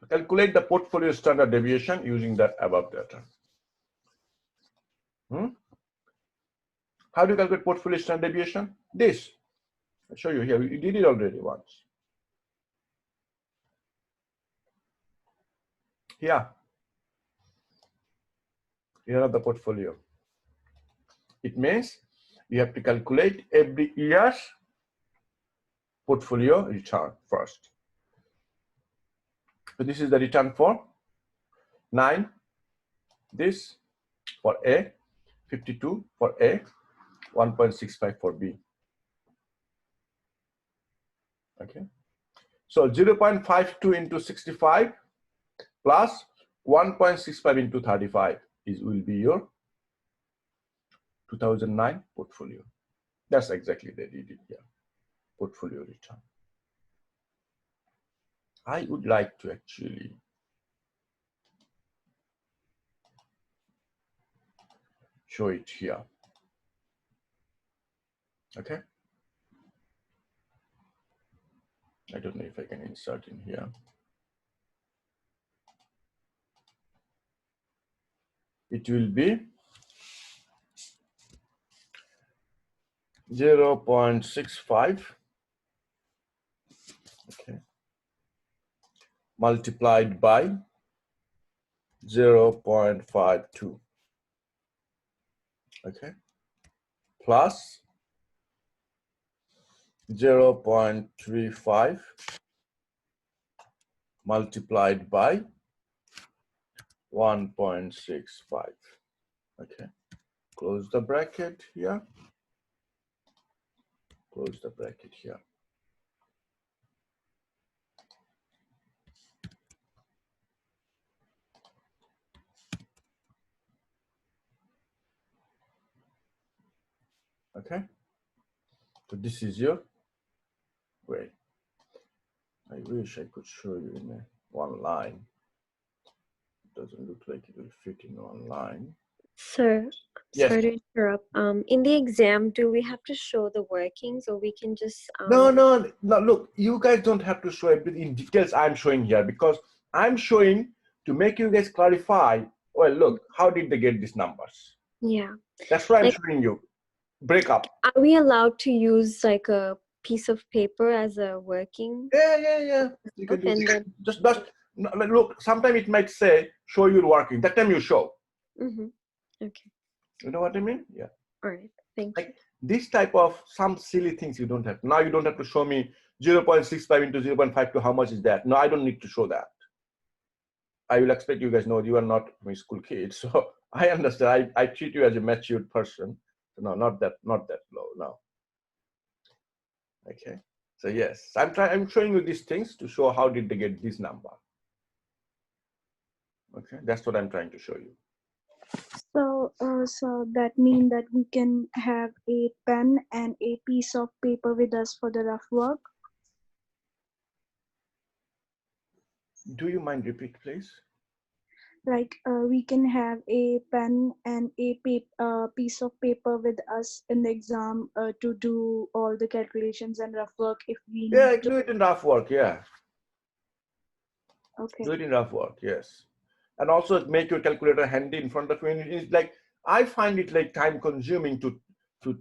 Calculate the portfolio standard deviation using the above data. How do you calculate portfolio standard deviation? This. I'll show you here. We did it already once. Here. Here are the portfolio. It means you have to calculate every year's portfolio return first. So this is the return for 9, this for A, 52 for A, 1.65 for B. Okay. So 0.52 into 65 plus 1.65 into 35 will be your 2009 portfolio. That's exactly they did it here. Portfolio return. I would like to actually show it here. Okay. I don't know if I can insert in here. It will be 0.65, okay, multiplied by 0.52, okay, plus 0.35 multiplied by 1.65, okay. Close the bracket here. Close the bracket here. Okay. So this is your way. I wish I could show you in one line. It doesn't look like it will fit in one line. Sir, Yes. sorry to interrupt. In the exam, do we have to show the workings, or we can just No. Look, you guys don't have to show everything in details I'm showing here, because I'm showing to make you guys clarify, well, look, how did they get these numbers? Yeah. That's why I'm Like- showing you. Break up. Are we allowed to use like a piece of paper as a working? Yeah. You can do And it. then, Just no, look, sometimes it might say, show your working. That time you show. okay. You know what I mean? Yeah. All right. Thank you. Like this type of some silly things you don't have. Now you don't have to show me 0.65 into 0.52. How much is that? No, I don't need to show that. I will expect you guys know you are not my school kids. So I understand. I treat you as a matured person. No, not that low. No. Okay, so yes, I'm showing you these things to show how did they get this number. Okay, that's what I'm trying to show you. So that means that we can have a pen and a piece of paper with us for the rough work. Do you mind repeat, please? Like we can have a pen and a piece of paper with us in the exam to do all the calculations and rough work if we Yeah, need I can do it in rough work. Yeah, Okay. do it in rough work. Yes, and also make your calculator handy in front of you. It's like I find it like time consuming to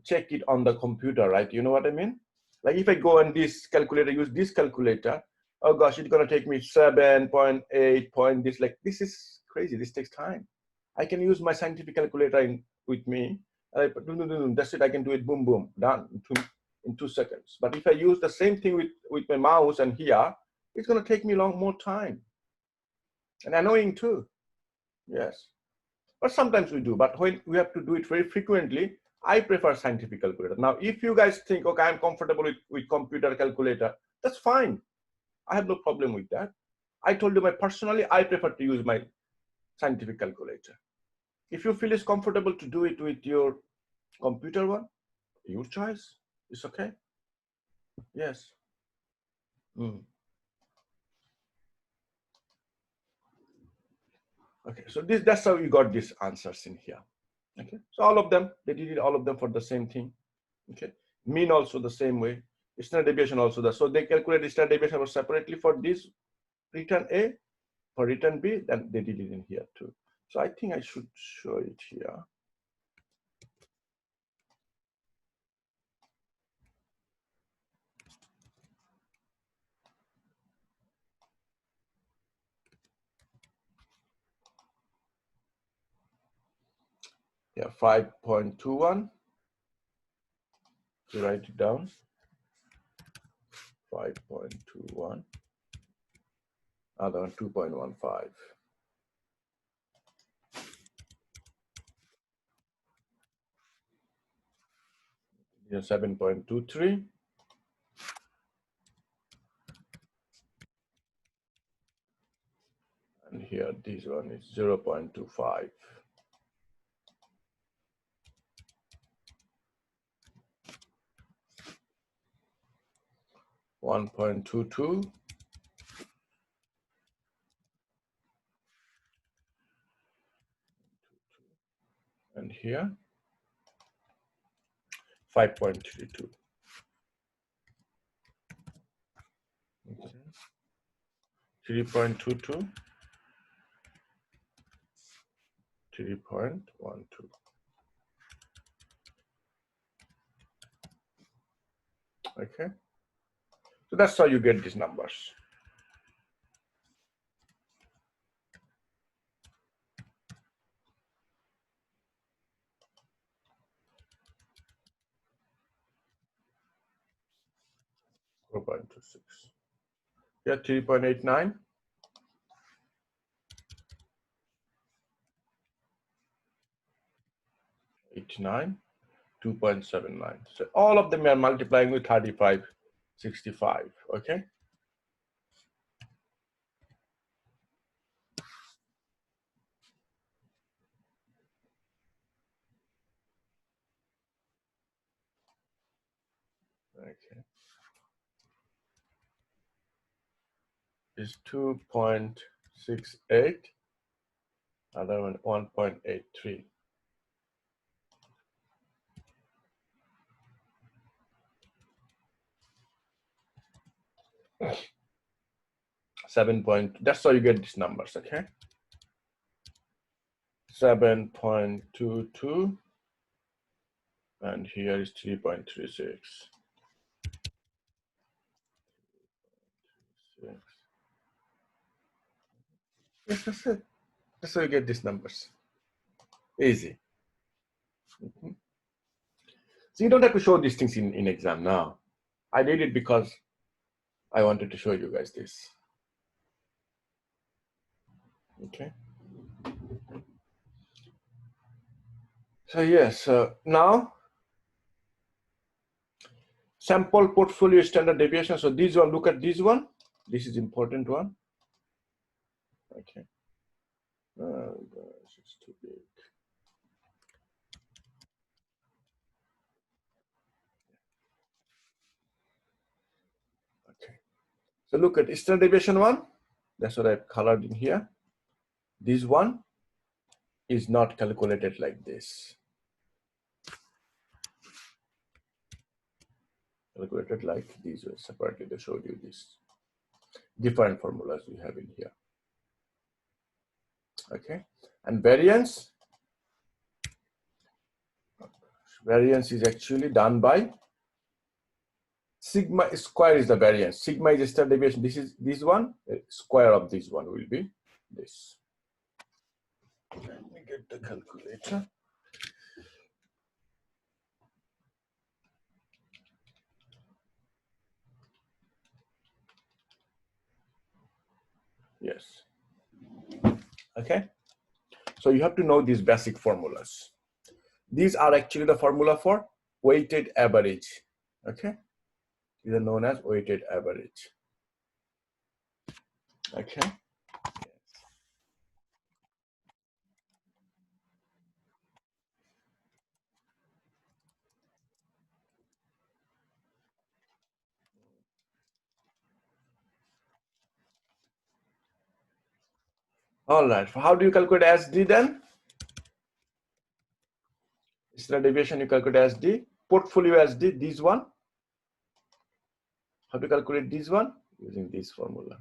check it on the computer, right? You know what I mean? Like if I go on this calculator, use this calculator, oh gosh, it's gonna take me 7.8 point this. Like this is crazy. This takes time. I can use my scientific calculator with me. And I put, that's it. I can do it. Boom, boom, done in 2 seconds. But if I use the same thing with my mouse and here, it's gonna take me more time. And annoying too. Yes. But sometimes we do. But when we have to do it very frequently, I prefer scientific calculator. Now, if you guys think, okay, I'm comfortable with computer calculator, that's fine. I have no problem with that. I told you personally, I prefer to use my scientific calculator. If you feel it's comfortable to do it with your computer one, your choice. It's okay. Yes. Okay, so that's how you got these answers in here. Okay, so all of them, they did it all of them for the same thing. Okay, mean also the same way, standard deviation also so they calculate standard deviation separately for this return A, for return B, then they did it in here too. So I think I should show it here. Yeah, 5.21. To write it down. 5.21. Other one 2.15. Here 7.23. And here this one is 0.25. 1.22. And here 5.32. Okay. 3.22. 3.12. Okay. So that's how you get these numbers. Four point 0.26. Yeah, 3.89. 89. 2.79. So all of them are multiplying with 35.65. Okay. Okay. Is 2.68. Other one 1.83. 7 point, that's how you get these numbers, okay? 7.22, and here is 3.36. Yes, that's it. That's how you get these numbers. Easy. So you don't have to show these things in exam now. I did it because I wanted to show you guys this. Okay. So yes, now Sample portfolio standard deviation. So this one, look at this one. This is important one. Okay. Oh gosh, it's too big. Okay. So look at standard deviation one. That's what I've colored in here. This one is not calculated like this. Calculated like these way. Separately, they showed you this. Different formulas we have in here. Okay. And variance. Variance is actually done by sigma square is the variance. Sigma is the standard deviation. This is this one. Square of this one will be this. Let me get the calculator. Yes. Okay. So you have to know these basic formulas. These are actually the formula for weighted average. Okay. These are known as weighted average. Okay. All right. How do you calculate SD then? Standard deviation you calculate SD. Portfolio SD, this one. How to calculate this one? Using this formula.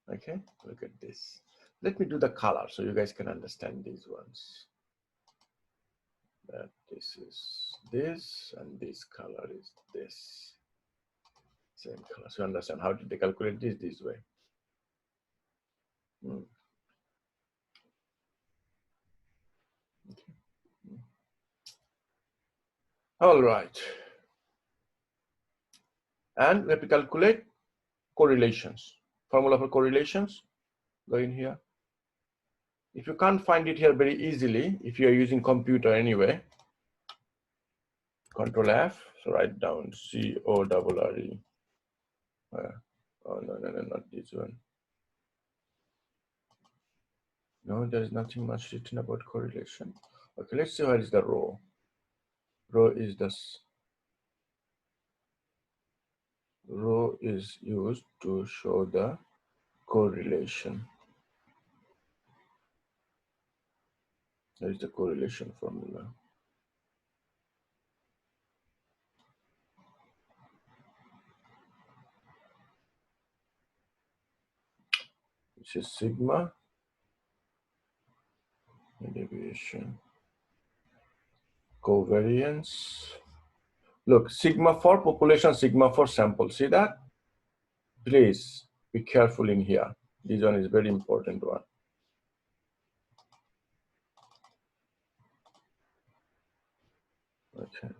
Okay, look at this. Let me do the color so you guys can understand these ones. That this is this and this color is this. Same color. So you understand how did they calculate this way? Okay. All right. And we have to calculate correlations. Formula for correlations. Go in here. If you can't find it here very easily, if you are using computer anyway, Control F, so write down CORRE. Oh, no, not this one. No, there is nothing much written about correlation. Okay, let's see where is the row. Row is this. Row is used to show the correlation. That is the correlation formula. Which is sigma deviation covariance. Look, sigma for population, sigma for sample. See that? Please be careful in here. This one is very important one. Okay.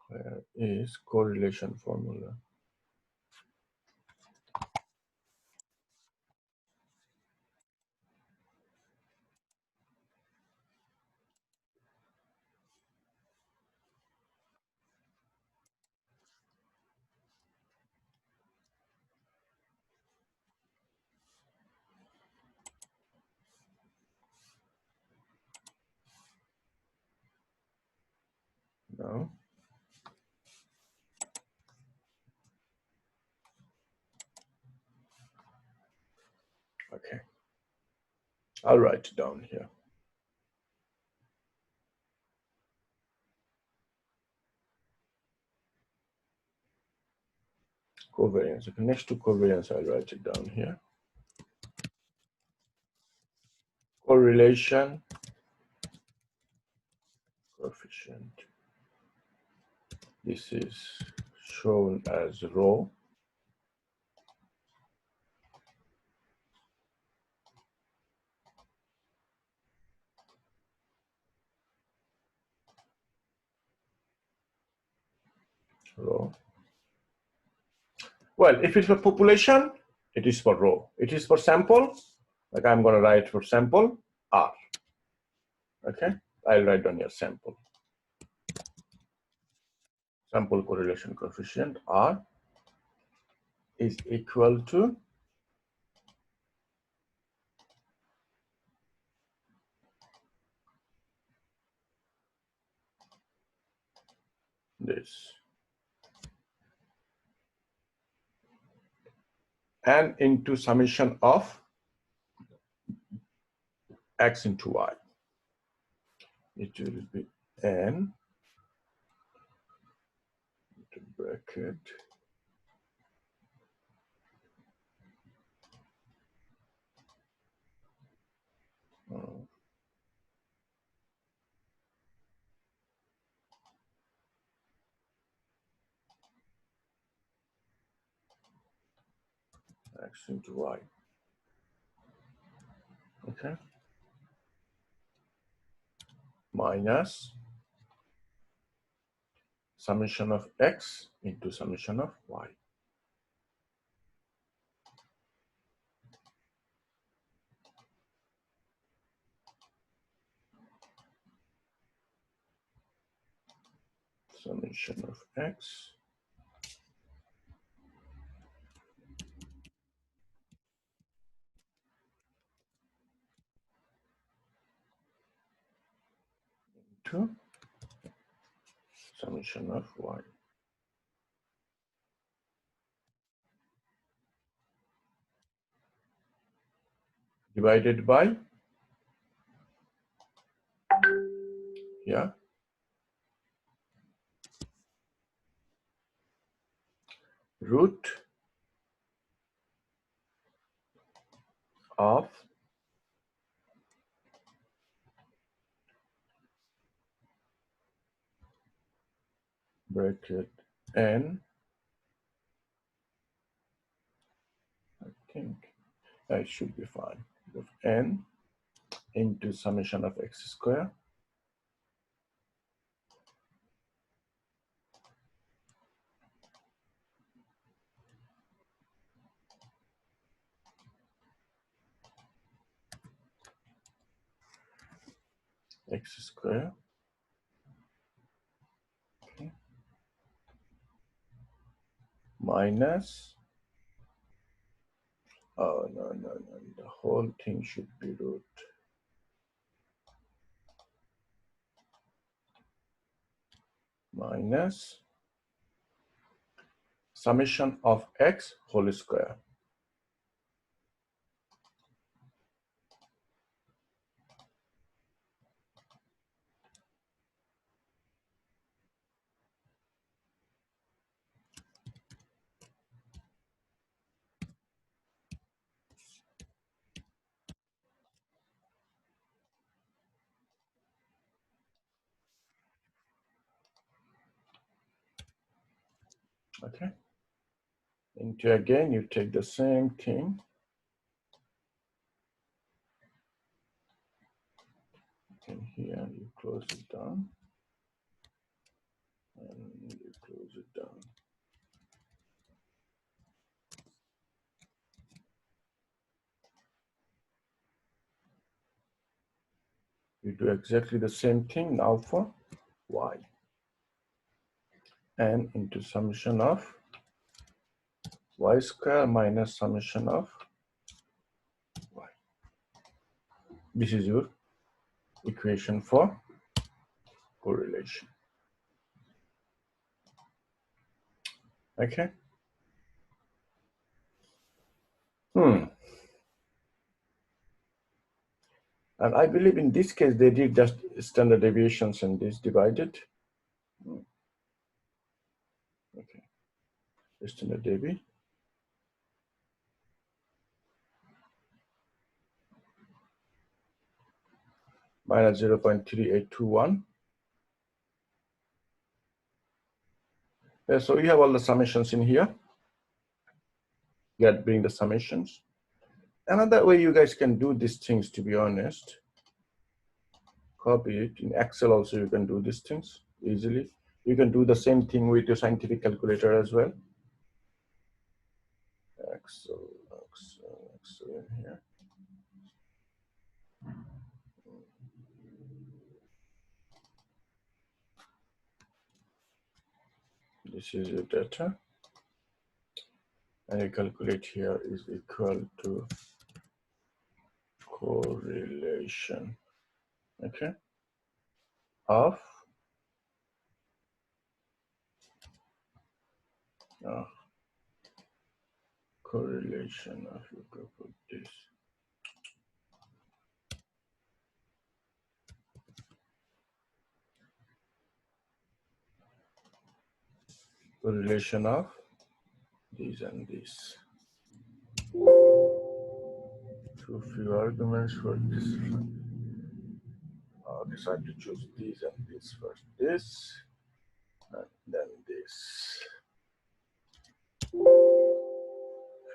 Where is correlation formula? No. Okay. I'll write it down here. Covariance. Okay, next to covariance, I'll write it down here. Correlation coefficient. This is shown as rho. Rho. Well, if it's a population, It is for row. It is for sample. Like I'm going to write for sample R. Okay, I'll write down your sample. Sample correlation coefficient R is equal to this. And into summation of X into Y. It will be N into bracket of X into Y. Okay. Minus summation of X into summation of Y. Summation of X into summation of Y. Divided by, yeah, root of bracket N, I think that should be fine, of N into summation of X square X square, okay, minus, oh no, the whole thing should be root minus summation of X whole square. Okay. Into again, you take the same thing. And here you close it down. And you close it down. You do exactly the same thing now for Y. And into summation of Y square minus summation of Y. This is your equation for correlation. Okay. And I believe in this case, they did just standard deviations and this divided. Okay. Standard deviation. Minus 0.3821. Yeah, so you have all the summations in here. Bring the summations. Another way you guys can do these things, to be honest, copy it. In Excel also you can do these things easily. You can do the same thing with your scientific calculator as well. Excel. So in here. This is your data. And you calculate here is equal to correlation, okay, of correlation of, you go put this, correlation of these and these. Too few arguments for this. Decide to choose these and this first. This and then this.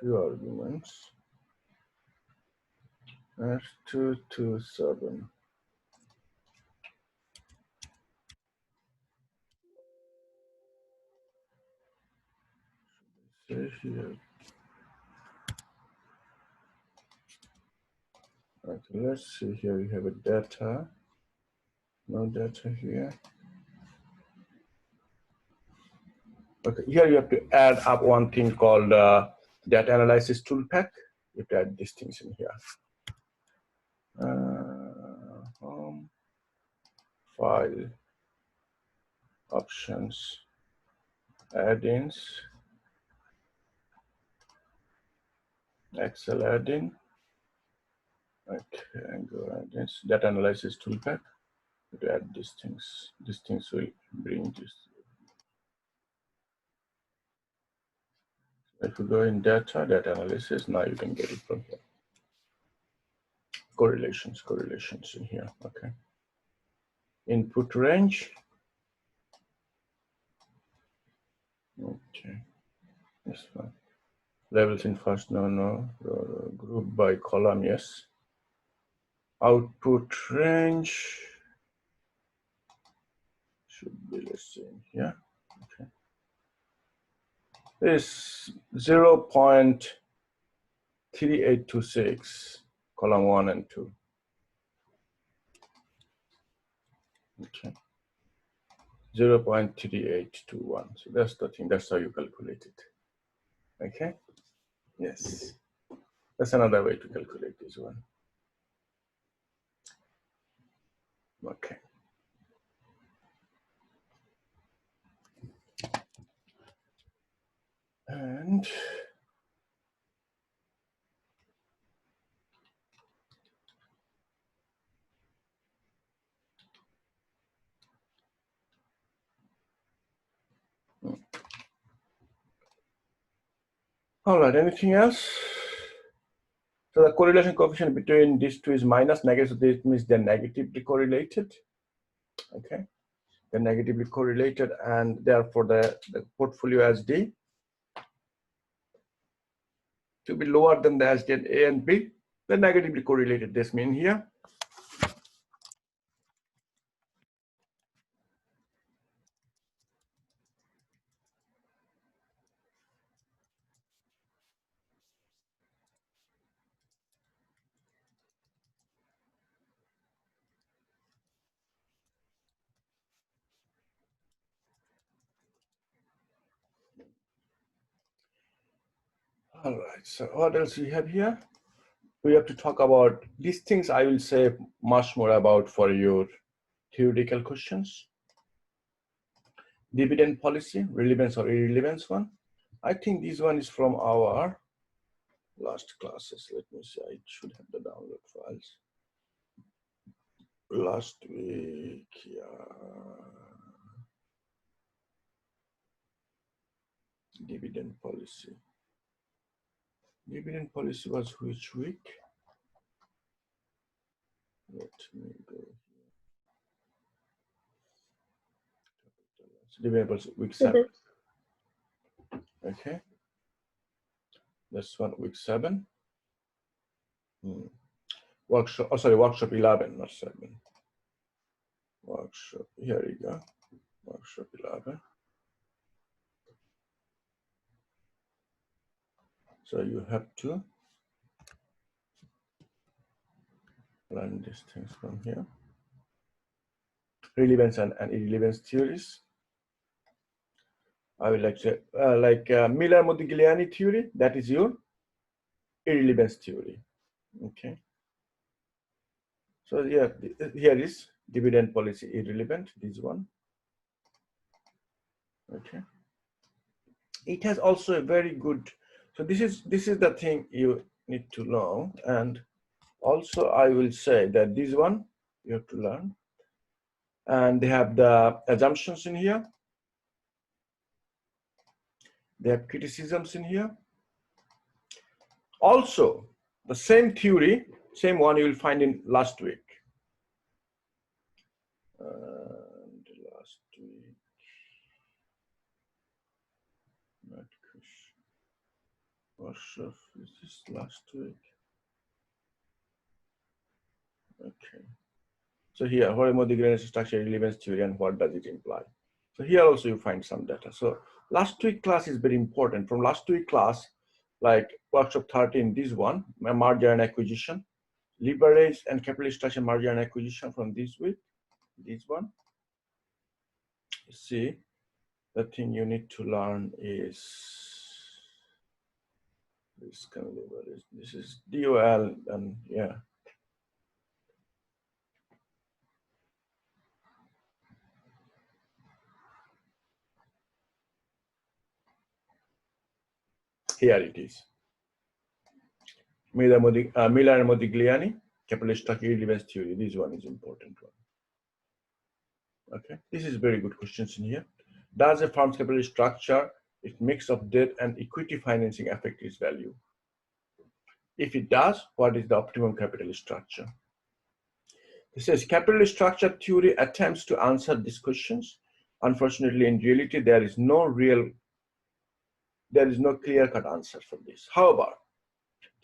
Few arguments. That's 227. Say here. Okay, let's see here. We have a data. No data here. Okay, here you have to add up one thing called data analysis tool pack. You have to add these things in here. Home, file, options, add-ins, Excel add-in. Okay, and go add-ins, data analysis tool pack. You have to add these things. These things will bring this. If you go in data analysis, now you can get it from here. Correlations in here, okay. Input range. Okay, this one. Levels in first, no. Group by column, yes. Output range should be, let's see, here. Okay. This 0.3826, column 1 and 2. Okay. 0.3821. So that's the thing. That's how you calculate it. Okay. Yes. That's another way to calculate this one. Okay. And all right, anything else? So the correlation coefficient between these two is minus negative, so this means they're negatively correlated. Okay, they're negatively correlated, and therefore the portfolio SD to be lower than the SD at A and B. They're negatively correlated. This means here. All right, so what else we have here? We have to talk about these things. I will say much more about for your theoretical questions. Dividend policy, relevance or irrelevance one. I think this one is from our last classes. Let me see, I should have the download files. Last week, yeah. Dividend policy. Dividend policy was which week? Let me go here. Dividend policy, week 7. Okay. This one, week 7. Workshop, oh sorry, workshop 11, not 7. Workshop, here you go. Workshop 11. So you have to learn these things from here. Relevance and irrelevance theories. I will lecture Miller-Modigliani theory. That is your irrelevance theory. Okay. So yeah, here is dividend policy irrelevant. This one. Okay. It has also a very good. So this is the thing you need to know, and also I will say that this one you have to learn, and they have the assumptions in here. They have criticisms in here. Also, the same theory, same one you will find in last week. Last week, not workshop. Is this last week? Okay. So here, what is the Modigliani structure relevance theory and what does it imply? So here also you find some data. So last week class is very important. From last week class, like workshop 13, this one, merger and acquisition, leverage and capital structure merger and acquisition from this week, this one. See, the thing you need to learn is this kind of leverage. This is DOL, and yeah. Here it is. Miller and Modigliani, capital structure relevance theory. This one is important one. Okay, this is very good questions in here. Does a firm's capital structure, its mix of debt and equity financing affect its value? If it does, what is the optimum capital structure? It says capital structure theory attempts to answer these questions. Unfortunately, in reality, there is no clear-cut answer for this. However,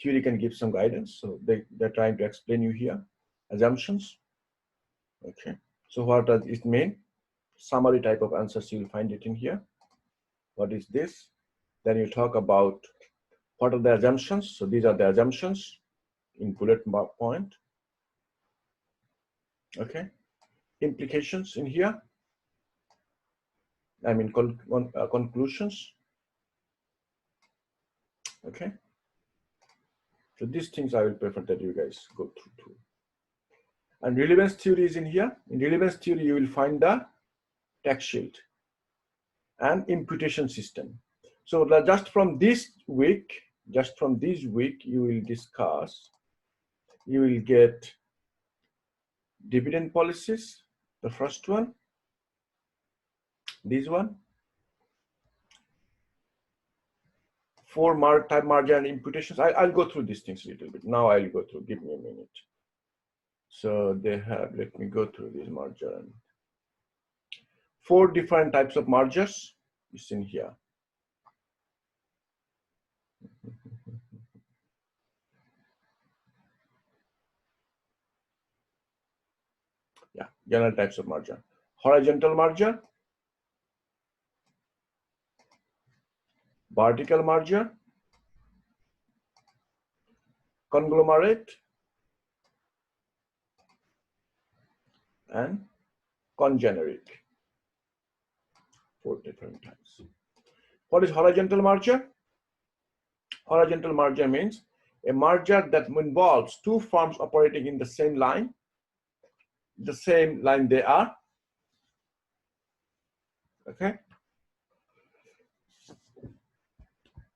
theory can give some guidance. So they're trying to explain you here. Assumptions. Okay. So what does it mean? Summary type of answers, you'll find it in here. What is this? Then you talk about what are the assumptions. So these are the assumptions in bullet point. Okay. Implications in here. I mean conclusions. Okay. So these things I will prefer that you guys go through too. And relevance theory is in here. In relevance theory, you will find the tax shield and imputation system. So just from this week, you will discuss, you will get dividend policies, the first one, this one, for type margin and imputations. I'll go through these things a little bit. Now I'll go through, give me a minute. So they have, let me go through this margin. 4 different types of mergers is in here. Yeah, general types of merger. Horizontal merger, vertical merger, conglomerate, and congeneric. 4 different types. What is horizontal merger? Horizontal merger means a merger that involves 2 firms operating in the same line they are. Okay.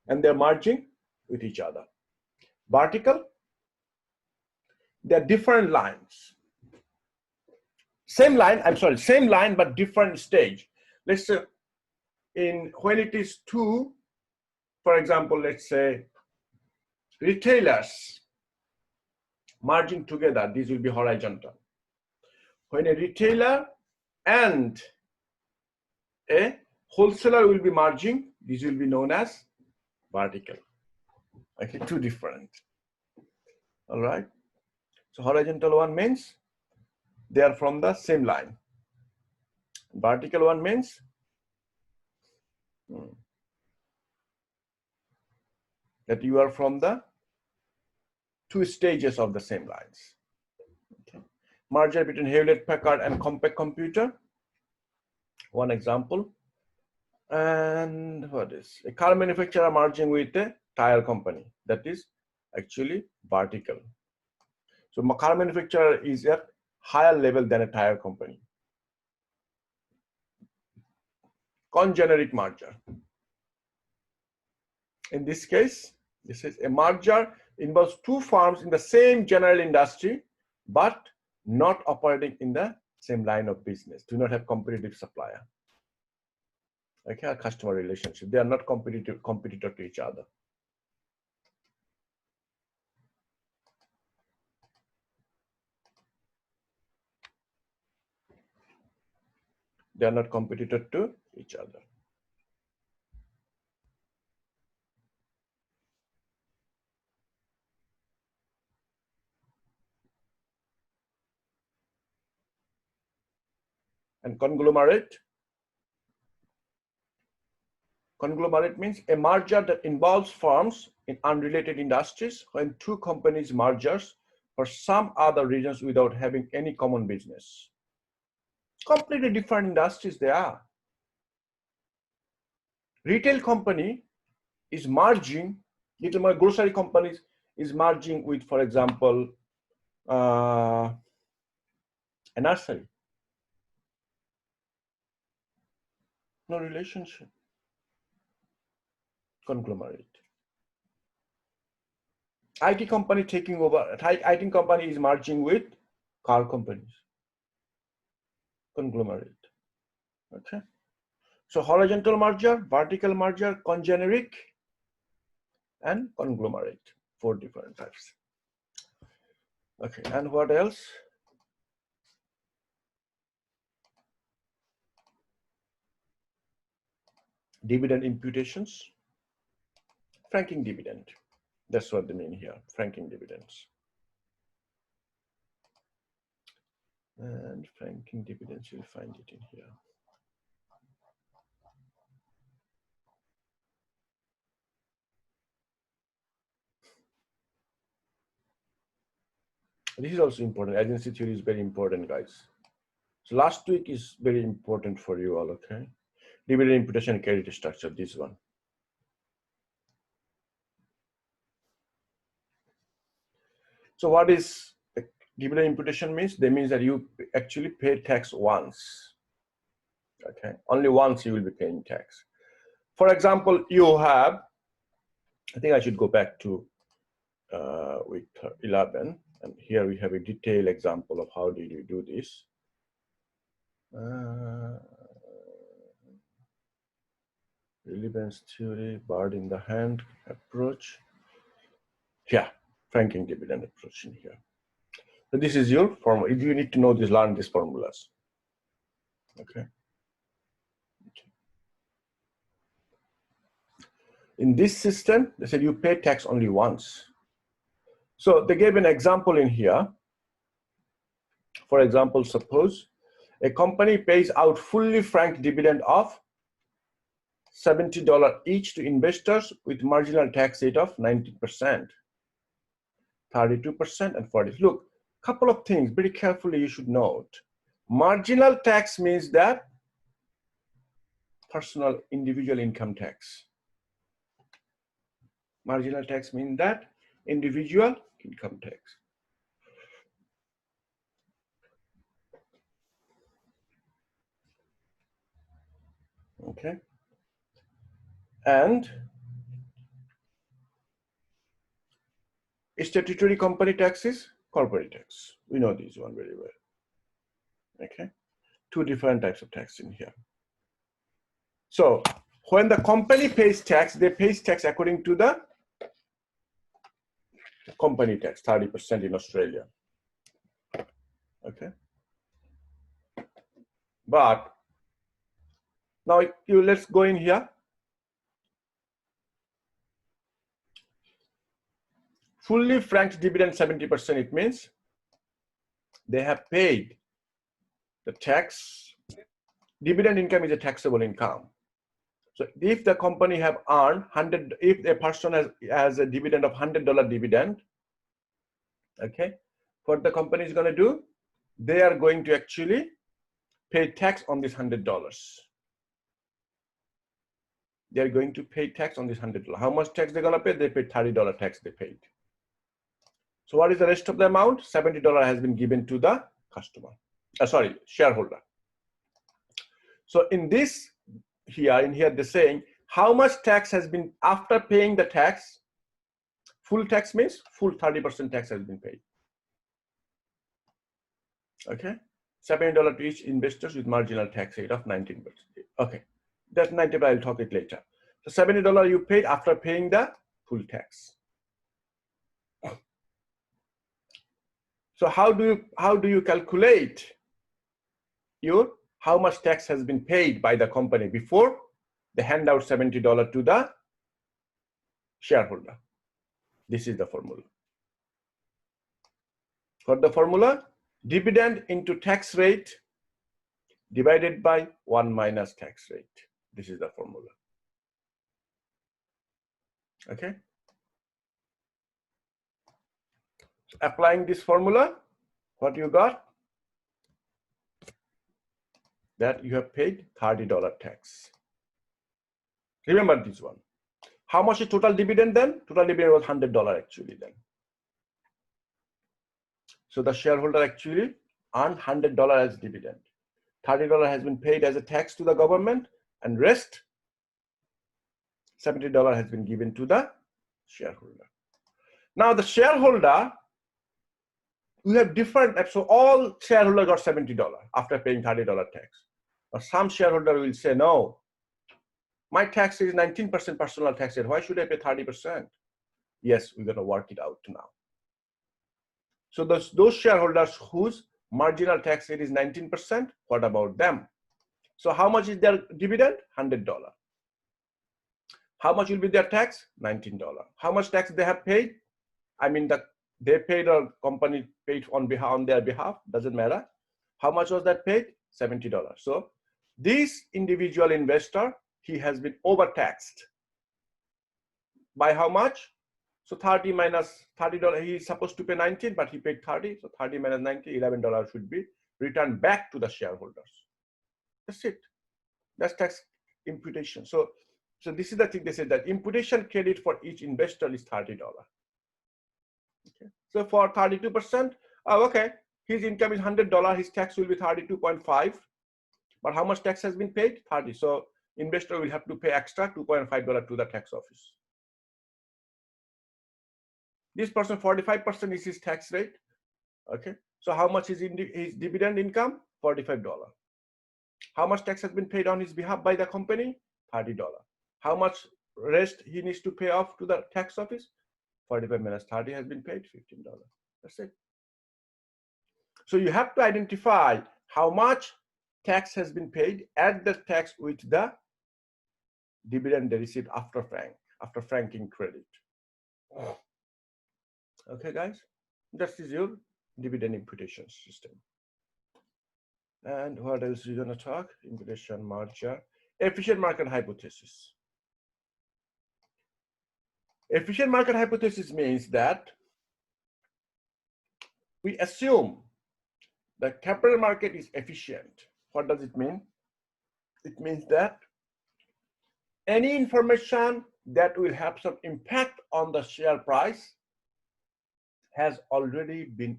And they're merging with each other. Vertical, they're different lines. Same line but different stage. Let's say when it is 2, for example, let's say retailers merging together, this will be horizontal. When a retailer and a wholesaler will be merging, this will be known as vertical. Okay, 2 different. All right. So horizontal one means they are from the same line. Vertical one means that you are from the 2 stages of the same lines. merger between Hewlett Packard and Compaq Computer. One example. And what is a car manufacturer merging with a tire company? That is actually vertical. So car manufacturer is at higher level than a tire company. Congeneric merger. In this case, this is a merger involves two firms in the same general industry, but not operating in the same line of business, do not have competitive supplier. Okay, a customer relationship. They are not competitor to each other. They are not competitor to each other. And conglomerate. Conglomerate means a merger that involves firms in unrelated industries when two companies mergers for some other reasons without having any common business. Completely different industries they are. Retail company is merging, little more grocery companies is merging with, for example, a nursery. No relationship. Conglomerate. IT company taking over, IT company is merging with car companies. Conglomerate. Okay. So horizontal merger, vertical merger, congeneric, and conglomerate. 4 different types. Okay, and what else? Dividend imputations. Franking dividend. That's what they mean here, franking dividends. And franking dividends, you'll find it in here. This is also important. Agency theory is very important, guys. So last week is very important for you all, okay? Dividend imputation and credit structure, this one. So what is dividend imputation means? That means that you actually pay tax once, okay? Only once you will be paying tax. For example, you have, I think I should go back to week 11, and here we have a detailed example of how did you do this. Relevance theory, bird in the hand approach. Yeah, franking dividend approach in here. So this is your formula. You need to know this, learn these formulas. Okay. In this system, they said you pay tax only once. So they gave an example in here. For example, suppose a company pays out fully franked dividend of $70 each to investors with marginal tax rate of 19%, 32%, and 40%. Look, couple of things very carefully you should note. Marginal tax means that personal individual income tax. Marginal tax means that individual income tax. Okay. And statutory company tax is corporate tax. We know this one very well. Okay. Two different types of tax in here. So when the company pays tax, they pay tax according to the company tax, 30% in Australia. Okay. But now let's go in here. Fully franked dividend 70%, it means they have paid the tax. Dividend income is a taxable income. So if the company have earned 100, if a person has a dividend of $100 dividend, okay, what the company is going to do, they are going to actually pay tax on this $100. They're going to pay tax on this $100. How much tax they're gonna pay? They paid $30 tax they paid. So what is the rest of the amount? $70 has been given to the customer. Shareholder. So in this in here they're saying how much tax has been after paying the tax. Full tax means full 30% tax has been paid. Okay, $70 to each investors with marginal tax rate of 19%. Okay, that's 90, but I'll talk it later. So $70 you paid after paying the full tax. So how do you calculate how much tax has been paid by the company before they hand out $70 to the shareholder? This is the formula. For the formula, dividend into tax rate divided by 1 minus tax rate. This is the formula. Okay. So applying this formula, what you got? That you have paid $30 tax. Remember this one. How much is total dividend then? Total dividend was $100 actually then. So the shareholder actually earned $100 as dividend. $30 has been paid as a tax to the government, and rest $70 has been given to the shareholder. Now the shareholder, we have different, so all shareholders got $70 after paying $30 tax. But some shareholder will say, no, my tax is 19% personal tax rate. Why should I pay 30%? Yes, we're gonna work it out now. So those shareholders whose marginal tax rate is 19%, what about them? So how much is their dividend? $100. How much will be their tax? $19. How much tax they have paid? I mean, they paid or company paid on their behalf, doesn't matter. How much was that paid? $70. So this individual investor, he has been overtaxed. By how much? So 30 minus $30, he is supposed to pay 19, but he paid 30. So 30 minus 90, $11 should be returned back to the shareholders. That's it. That's tax imputation. So this is the thing they said, that imputation credit for each investor is $30. Okay. So for 32%, okay, his income is $100, his tax will be 32.5. But how much tax has been paid? 30. So investor will have to pay extra $2.5 to the tax office. This person, 45% is his tax rate. Okay. So how much is his dividend income? $45. How much tax has been paid on his behalf by the company? $30. How much rest he needs to pay off to the tax office? 45 minus 30 has been paid, $15. That's it. So you have to identify how much tax has been paid, add the tax with the dividend they received after franking credit. Okay, guys, that is your dividend imputation system. And what else are you gonna talk? Imputation, merger, efficient market hypothesis. Efficient market hypothesis means that we assume the capital market is efficient. What does it mean? It means that any information that will have some impact on the share price has already been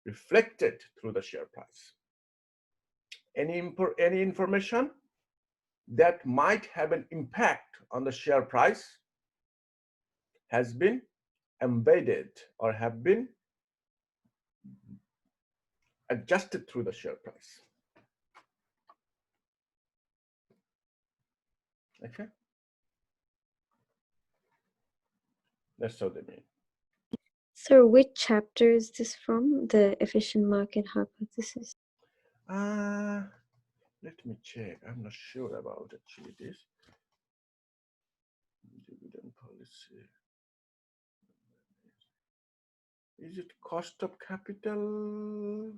reflected through the share price. Any information that might have an impact on the share price has been embedded or have been adjusted through the share price. Okay, that's what they mean. So which chapter is this from? The efficient market hypothesis? Let me check. I'm not sure about actually this. Dividend policy. Is it cost of capital?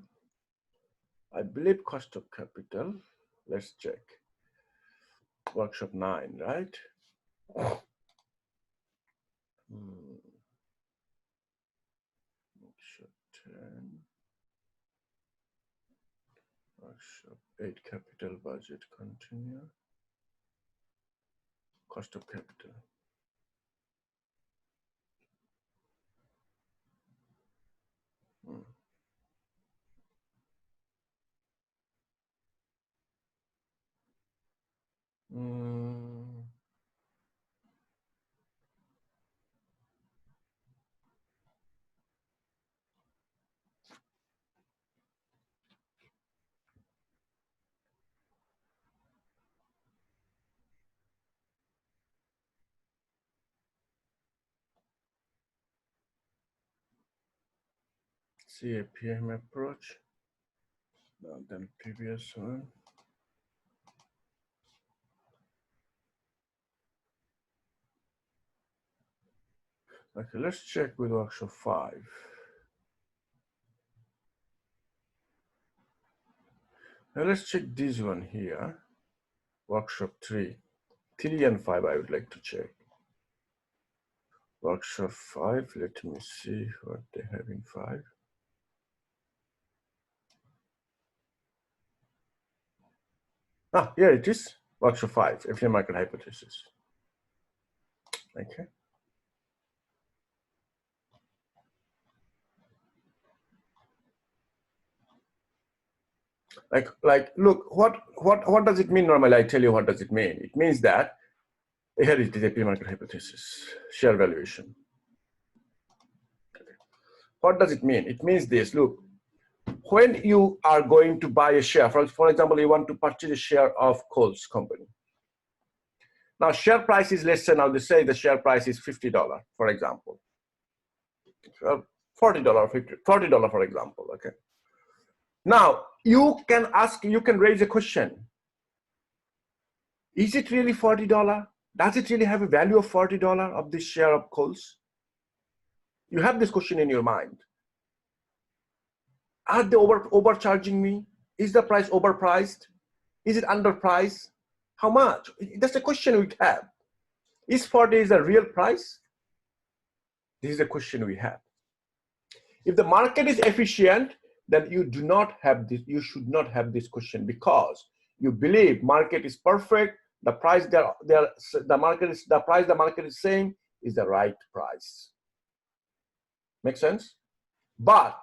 I believe cost of capital. Let's check. Workshop 9, right? Workshop 10. Workshop 8 capital budget continue. Cost of capital. See a PM approach. Then previous one. Okay, let's check with workshop 5. Now let's check this one here. Workshop 3. 3 and 5 I would like to check. Workshop 5, let me see what they have in 5. Ah, here it is. Workshop 5, efficient market hypothesis. Okay. Look, what does it mean normally? I tell you what does it mean. It means that here it is a pre-market hypothesis, share valuation. Okay. What does it mean? It means this, look, when you are going to buy a share, for example, you want to purchase a share of Coles company. Now share price is, let's say now they say the share price is $50, for example. $40, $40 for example, okay. Now you can ask, you can raise a question. Is it really $40? Does it really have a value of $40 of this share of Coles? You have this question in your mind. Are they overcharging me? Is the price overpriced? Is it underpriced? How much? That's the question we have. Is 40 the real price? This is the question we have. If the market is efficient, then you do not have this, you should not have this question, because you believe market is perfect, the price the price the market is saying is the right price. Make sense? But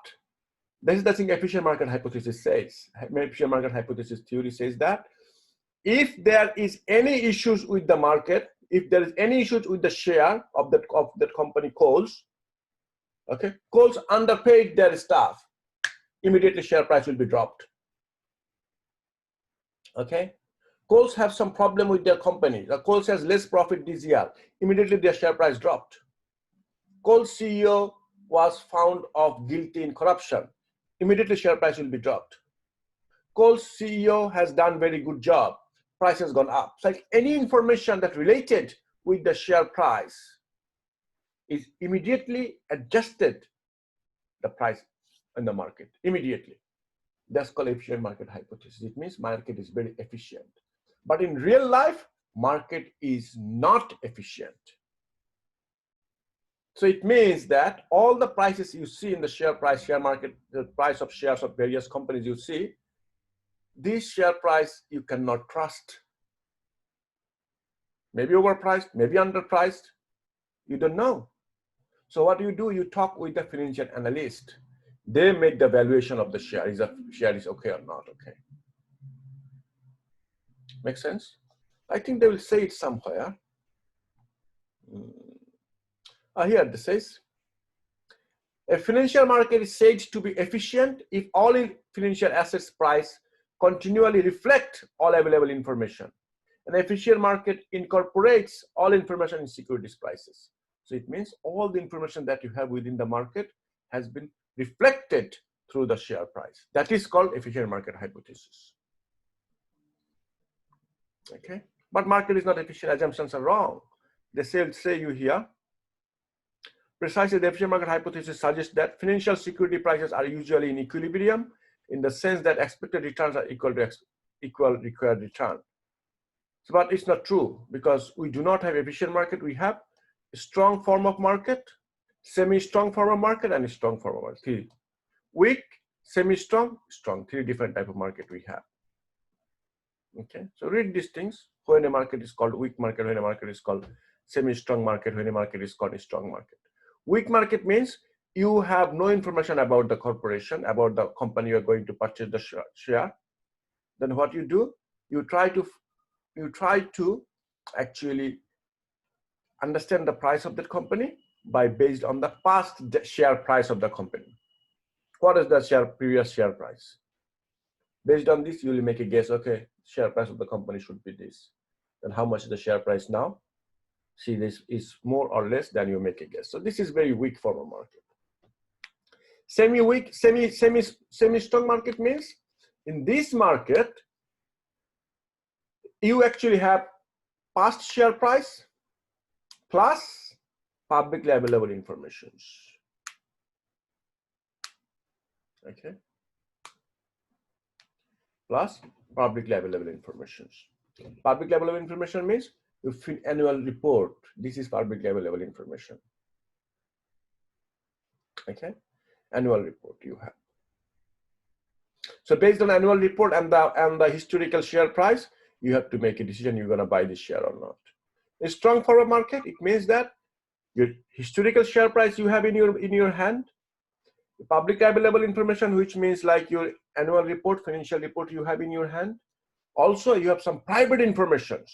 this is the thing efficient market hypothesis says. Efficient market hypothesis theory says that if there is any issues with the market, if there is any issues with the share of that company Coles, okay, Coles underpaid their staff, immediately share price will be dropped. Okay, Coles have some problem with their company. Coles has less profit this year, immediately their share price dropped. Coles CEO was found of guilty in corruption, immediately share price will be dropped. Coles CEO has done very good job, price has gone up. So like any information that related with the share price is immediately adjusted the price in the market immediately. That's called efficient market hypothesis. It means market is very efficient. But in real life, market is not efficient. So it means that all the prices you see in the share price, share market, the price of shares of various companies you see, this share price you cannot trust. Maybe overpriced, maybe underpriced, you don't know. So what do? You talk with the financial analyst. They make the valuation of the share. Is the share is okay or not okay? Make sense? I think they will say it somewhere. Here this says, a financial market is said to be efficient if all financial assets price continually reflect all available information. An efficient market incorporates all information in securities prices. So it means all the information that you have within the market has been reflected through the share price. That is called efficient market hypothesis. Okay, but market is not efficient, assumptions are wrong. They say you here, precisely the efficient market hypothesis suggests that financial security prices are usually in equilibrium in the sense that expected returns are equal to equal required return. So, but it's not true, because we do not have efficient market. We have a strong form of market, semi-strong form of market, and a strong form of market. Weak semi-strong, strong. Three different type of market we have. Okay, so read these things. When a market is called weak market, when a market is called semi-strong market, when a market is called a strong market. Weak market means you have no information about the corporation, about the company you are going to purchase the share. Then what you do, you try to actually understand the price of that company by based on the past share price of the company. What is the previous share price? Based on this, you will make a guess. Okay, share price of the company should be this. And how much is the share price now? See, this is more or less than you make a guess. So this is very weak form of market. Semi-weak, semi-strong market means in this market, you actually have past share price plus publicly available information. Okay. Plus publicly available information. Publicly available information means you fill annual report. This is publicly available information. Okay, annual report you have. So based on annual report and the historical share price, you have to make a decision you're going to buy this share or not. A strong forward market, it means that your historical share price you have in your hand, the publicly available information, which means like your annual report, financial report you have in your hand. Also, you have some private information.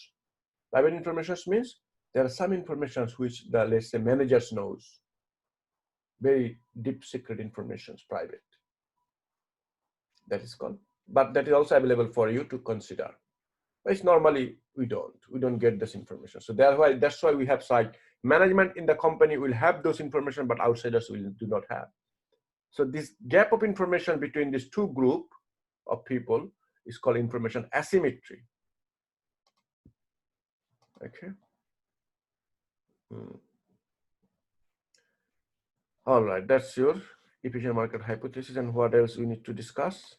Private information means there are some information which the, let's say, managers knows. Very deep secret information, private. That is called, but that is also available for you to consider. But it's normally we don't get this information. So that's why we have like management in the company will have those information, but outsiders will do not have. So this gap of information between these two group of people is called information asymmetry. Okay. All right, that's your efficient market hypothesis. And what else we need to discuss?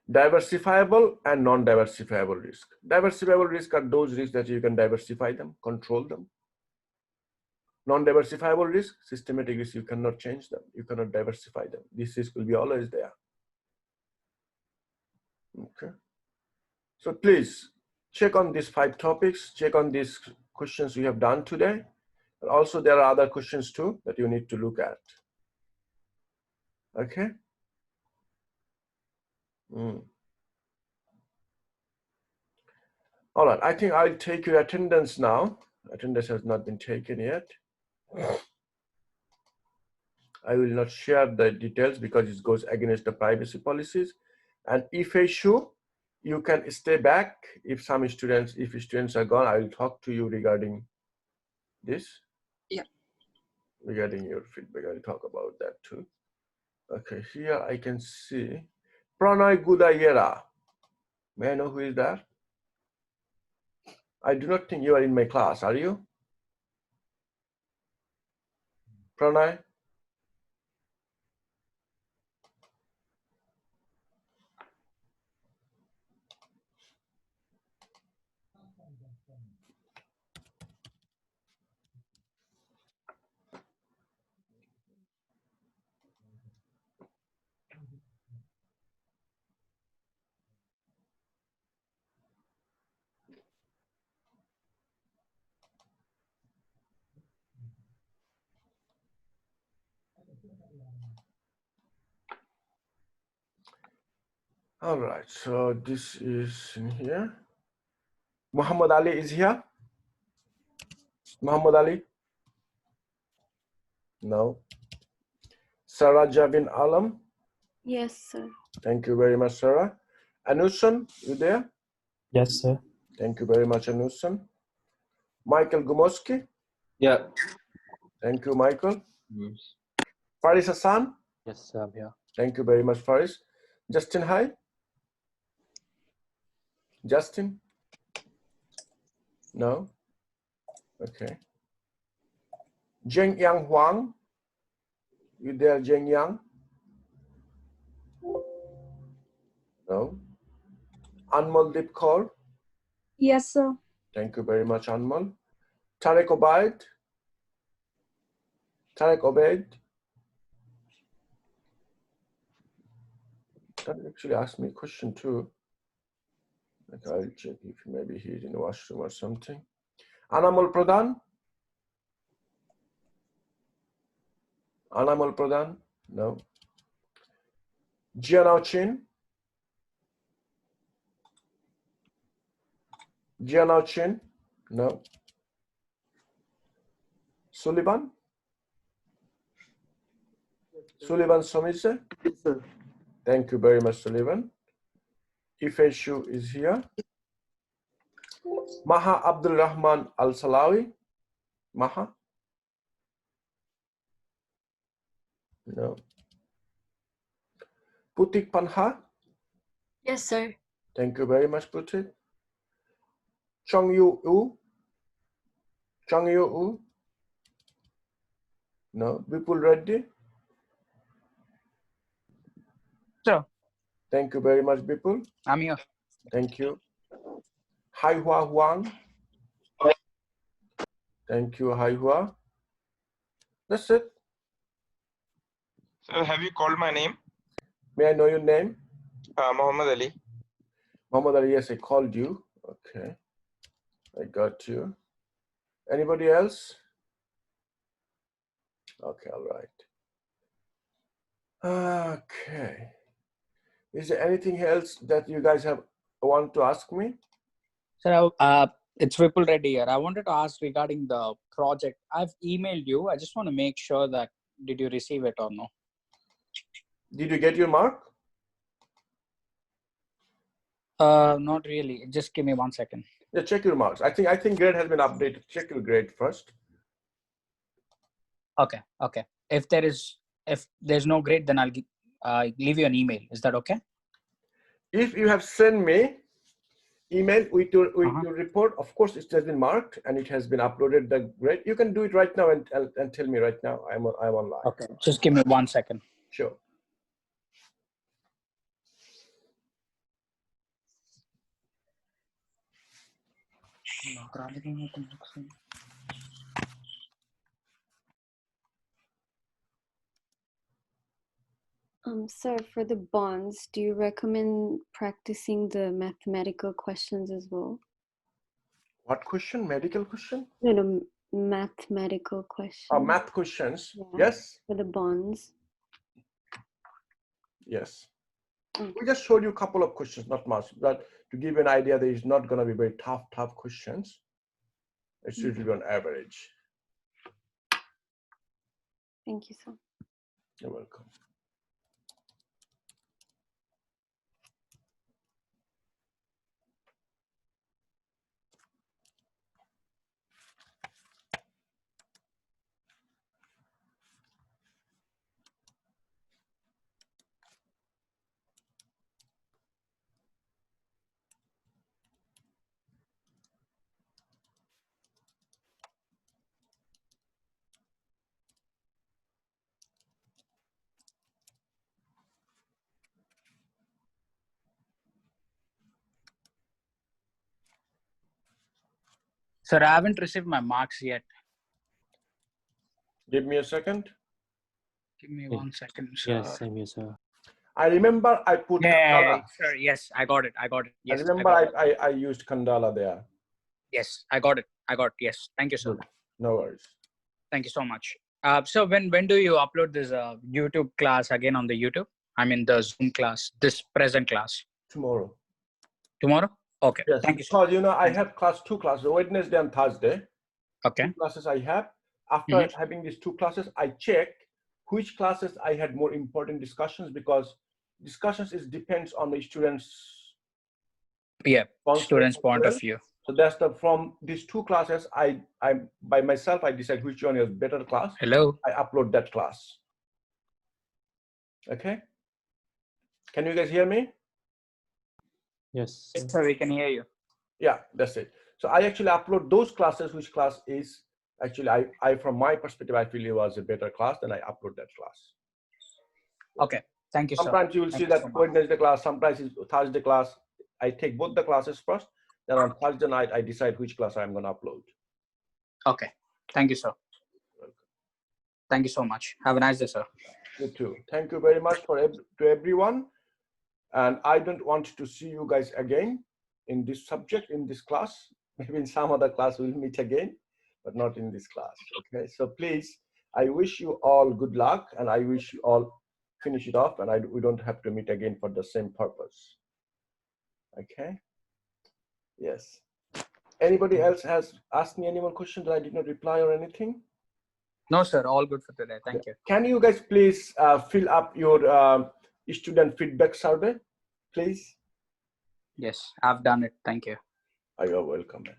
Diversifiable and non-diversifiable risk. Diversifiable risk are those risks that you can diversify them, control them. Non-diversifiable risk, systematic risk, you cannot change them. You cannot diversify them. This risk will be always there. Okay. So please check on these 5 topics, check on these questions we have done today. And also there are other questions too that you need to look at. Okay. All right, I think I'll take your attendance now. Attendance has not been taken yet. I will not share the details because it goes against the privacy policies. And if issue, you can stay back. If students are gone, I will talk to you regarding this. Yeah. Regarding your feedback, I'll talk about that too. Okay, here I can see Pranay Gudayera. May I know who is that? I do not think you are in my class, are you? Pranay? All right, so this is in here. Muhammad Ali is here. Muhammad Ali? No. Sarah Javin Alam? Yes, sir. Thank you very much, Sarah. Anusan, you there? Yes, sir. Thank you very much, Anusan. Michael Gumoski? Yeah. Thank you, Michael. Yes. Faris Hassan? Yes, sir, I'm here. Thank you very much, Faris. Justin, hi. Justin? No? Okay. Zheng Yang Huang? You there, Zheng Yang? No? Anmol Deep Kaur? Yes, sir. Thank you very much, Anmol. Tarek Obaid? Tarek Obaid? That actually asked me a question too. Like I'll check if maybe he's in the washroom or something. Anamal Pradhan? Anamal Pradhan? No. Jianao Chin? Jianao Chin? No. Sullivan? Sullivan Somise? Yes, sir. Thank you very much, Sullivan. Ifeshu is here. Maha Abdul Rahman Al Salawi? Maha? No. Putik Panha? Yes, sir. Thank you very much, Putik. Chong Yu U? Chong Yu U? No. Vipul Reddy? Sir, Thank you very much, Vipul. I'm here. Thank you. Hai Hua Huang? Thank you, Hai Hua. That's it. Sir, have you called my name? May I know your name? Muhammad Ali. Muhammad Ali, yes, I called you. Okay. I got you. Anybody else? Okay, all right. Okay. Is there anything else that you guys want to ask me? Sir, it's Vipul Reddy here. I wanted to ask regarding the project. I've emailed you. I just want to make sure that did you receive it or no? Did you get your mark? Not really. Just give me 1 second. Yeah, check your marks. I think grade has been updated. Check your grade first. Okay. Okay. If there's no grade, then I'll leave you an email. Is that okay? If you have sent me email with your report, of course it has been marked and it has been uploaded the grade. You can do it right now and tell me right now. I'm online. Okay. Just give me 1 second. Sure. Sir, for the bonds, do you recommend practicing the mathematical questions as well? What question? Medical question? No, mathematical questions. Math questions. Yeah, Yes. for the bonds. Yes. Okay. We just showed you a couple of questions, not much. But to give you an idea, there is not going to be very tough questions. It's usually on average. Thank you, sir. You're welcome. Sir, I haven't received my marks yet. Give me a second. Give me 1 second, sir. Yes, same here, sir. I remember I put Kandala. Sir, yes, I got it. Yes, I remember I used Kandala there. Yes, I got it. Yes. Thank you, sir. Good. No worries. Thank you so much. So when do you upload this YouTube class again on the YouTube? I mean the Zoom class, this present class. Tomorrow. Tomorrow? Okay. Yes. Thank you, sir. Because I have two classes, Wednesday and Thursday. Okay. 2 classes I have. After having these 2 classes, I check which classes I had more important discussions, because discussions depends on the students. Yeah. Students' point of view. So that's from these 2 classes, I by myself, I decide which one is better class. Hello. I upload that class. Okay. Can you guys hear me? Yes. Yes, sir, we can hear you. Yeah, that's it. So I actually upload those classes, which class is actually, I from my perspective, I feel it was a better class, then I upload that class. Okay. Thank you, sir. Sometimes you will see that Wednesday class, sometimes it's Thursday class. I take both the classes first. Then on Thursday night, I decide which class I'm going to upload. Okay. Thank you, sir. Thank you so much. Have a nice day, sir. You too. Thank you very much to everyone. And I don't want to see you guys again in this subject, in this class. Maybe in some other class we'll meet again, but not in this class. Okay, so please, I wish you all good luck, and I wish you all finish it off, and we don't have to meet again for the same purpose. Okay. Yes. Anybody else has asked me any more questions that I did not reply or anything? No, sir. All good for today. Thank you. Can you guys please fill up your student feedback survey, please? Yes, I've done it. Thank you. You are welcome. Man.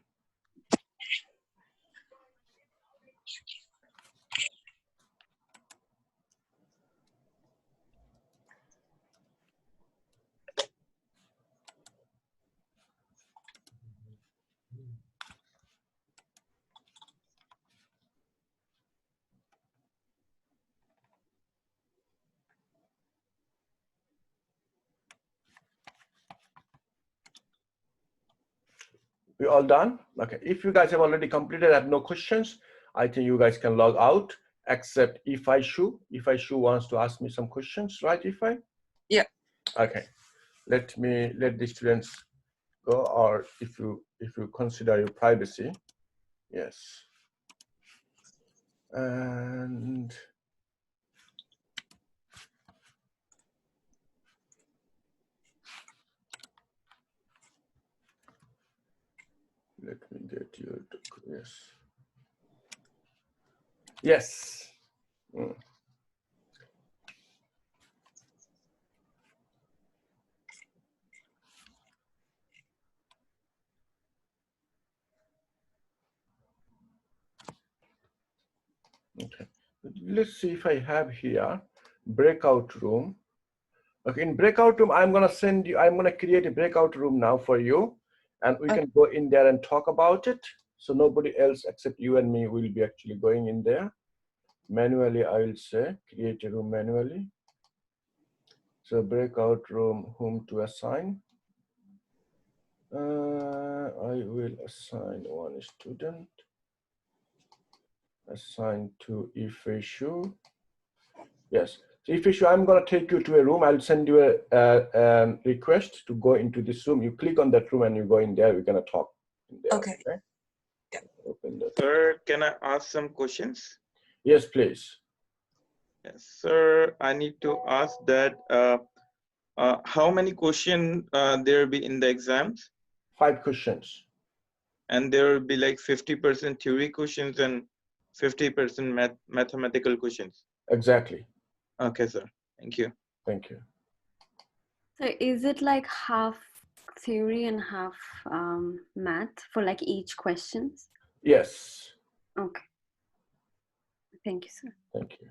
We all done? Okay. If you guys have already completed, I have no questions. I think you guys can log out, except Ifai Shu. Ifai Shu wants to ask me some questions, right, Ifai? Yeah. Okay. Let the students go, or if you consider your privacy, yes. And let me get your, yes. Yes. Okay. Let's see if I have here breakout room. Okay, in breakout room, I'm gonna create a breakout room now for you, and we can go in there and talk about it. So nobody else except you and me will be actually going in there. Manually, I will say, create a room manually. So breakout room, whom to assign? I will assign one student. Assign to Ifeshu. Yes. So Ifeshu, I'm going to take you to a room. I'll send you a request to go into this room. You click on that room and you go in there. We're going to talk in there. Okay. Yeah. Open that. Sir, can I ask some questions? Yes, please. Yes, sir. I need to ask that how many questions there will be in the exams? 5 questions. And there will be like 50% theory questions and 50% mathematical questions. Exactly. Okay, sir. Thank you. Thank you. So is it like half theory and half math for like each questions? Yes. Okay. Thank you, sir. Thank you.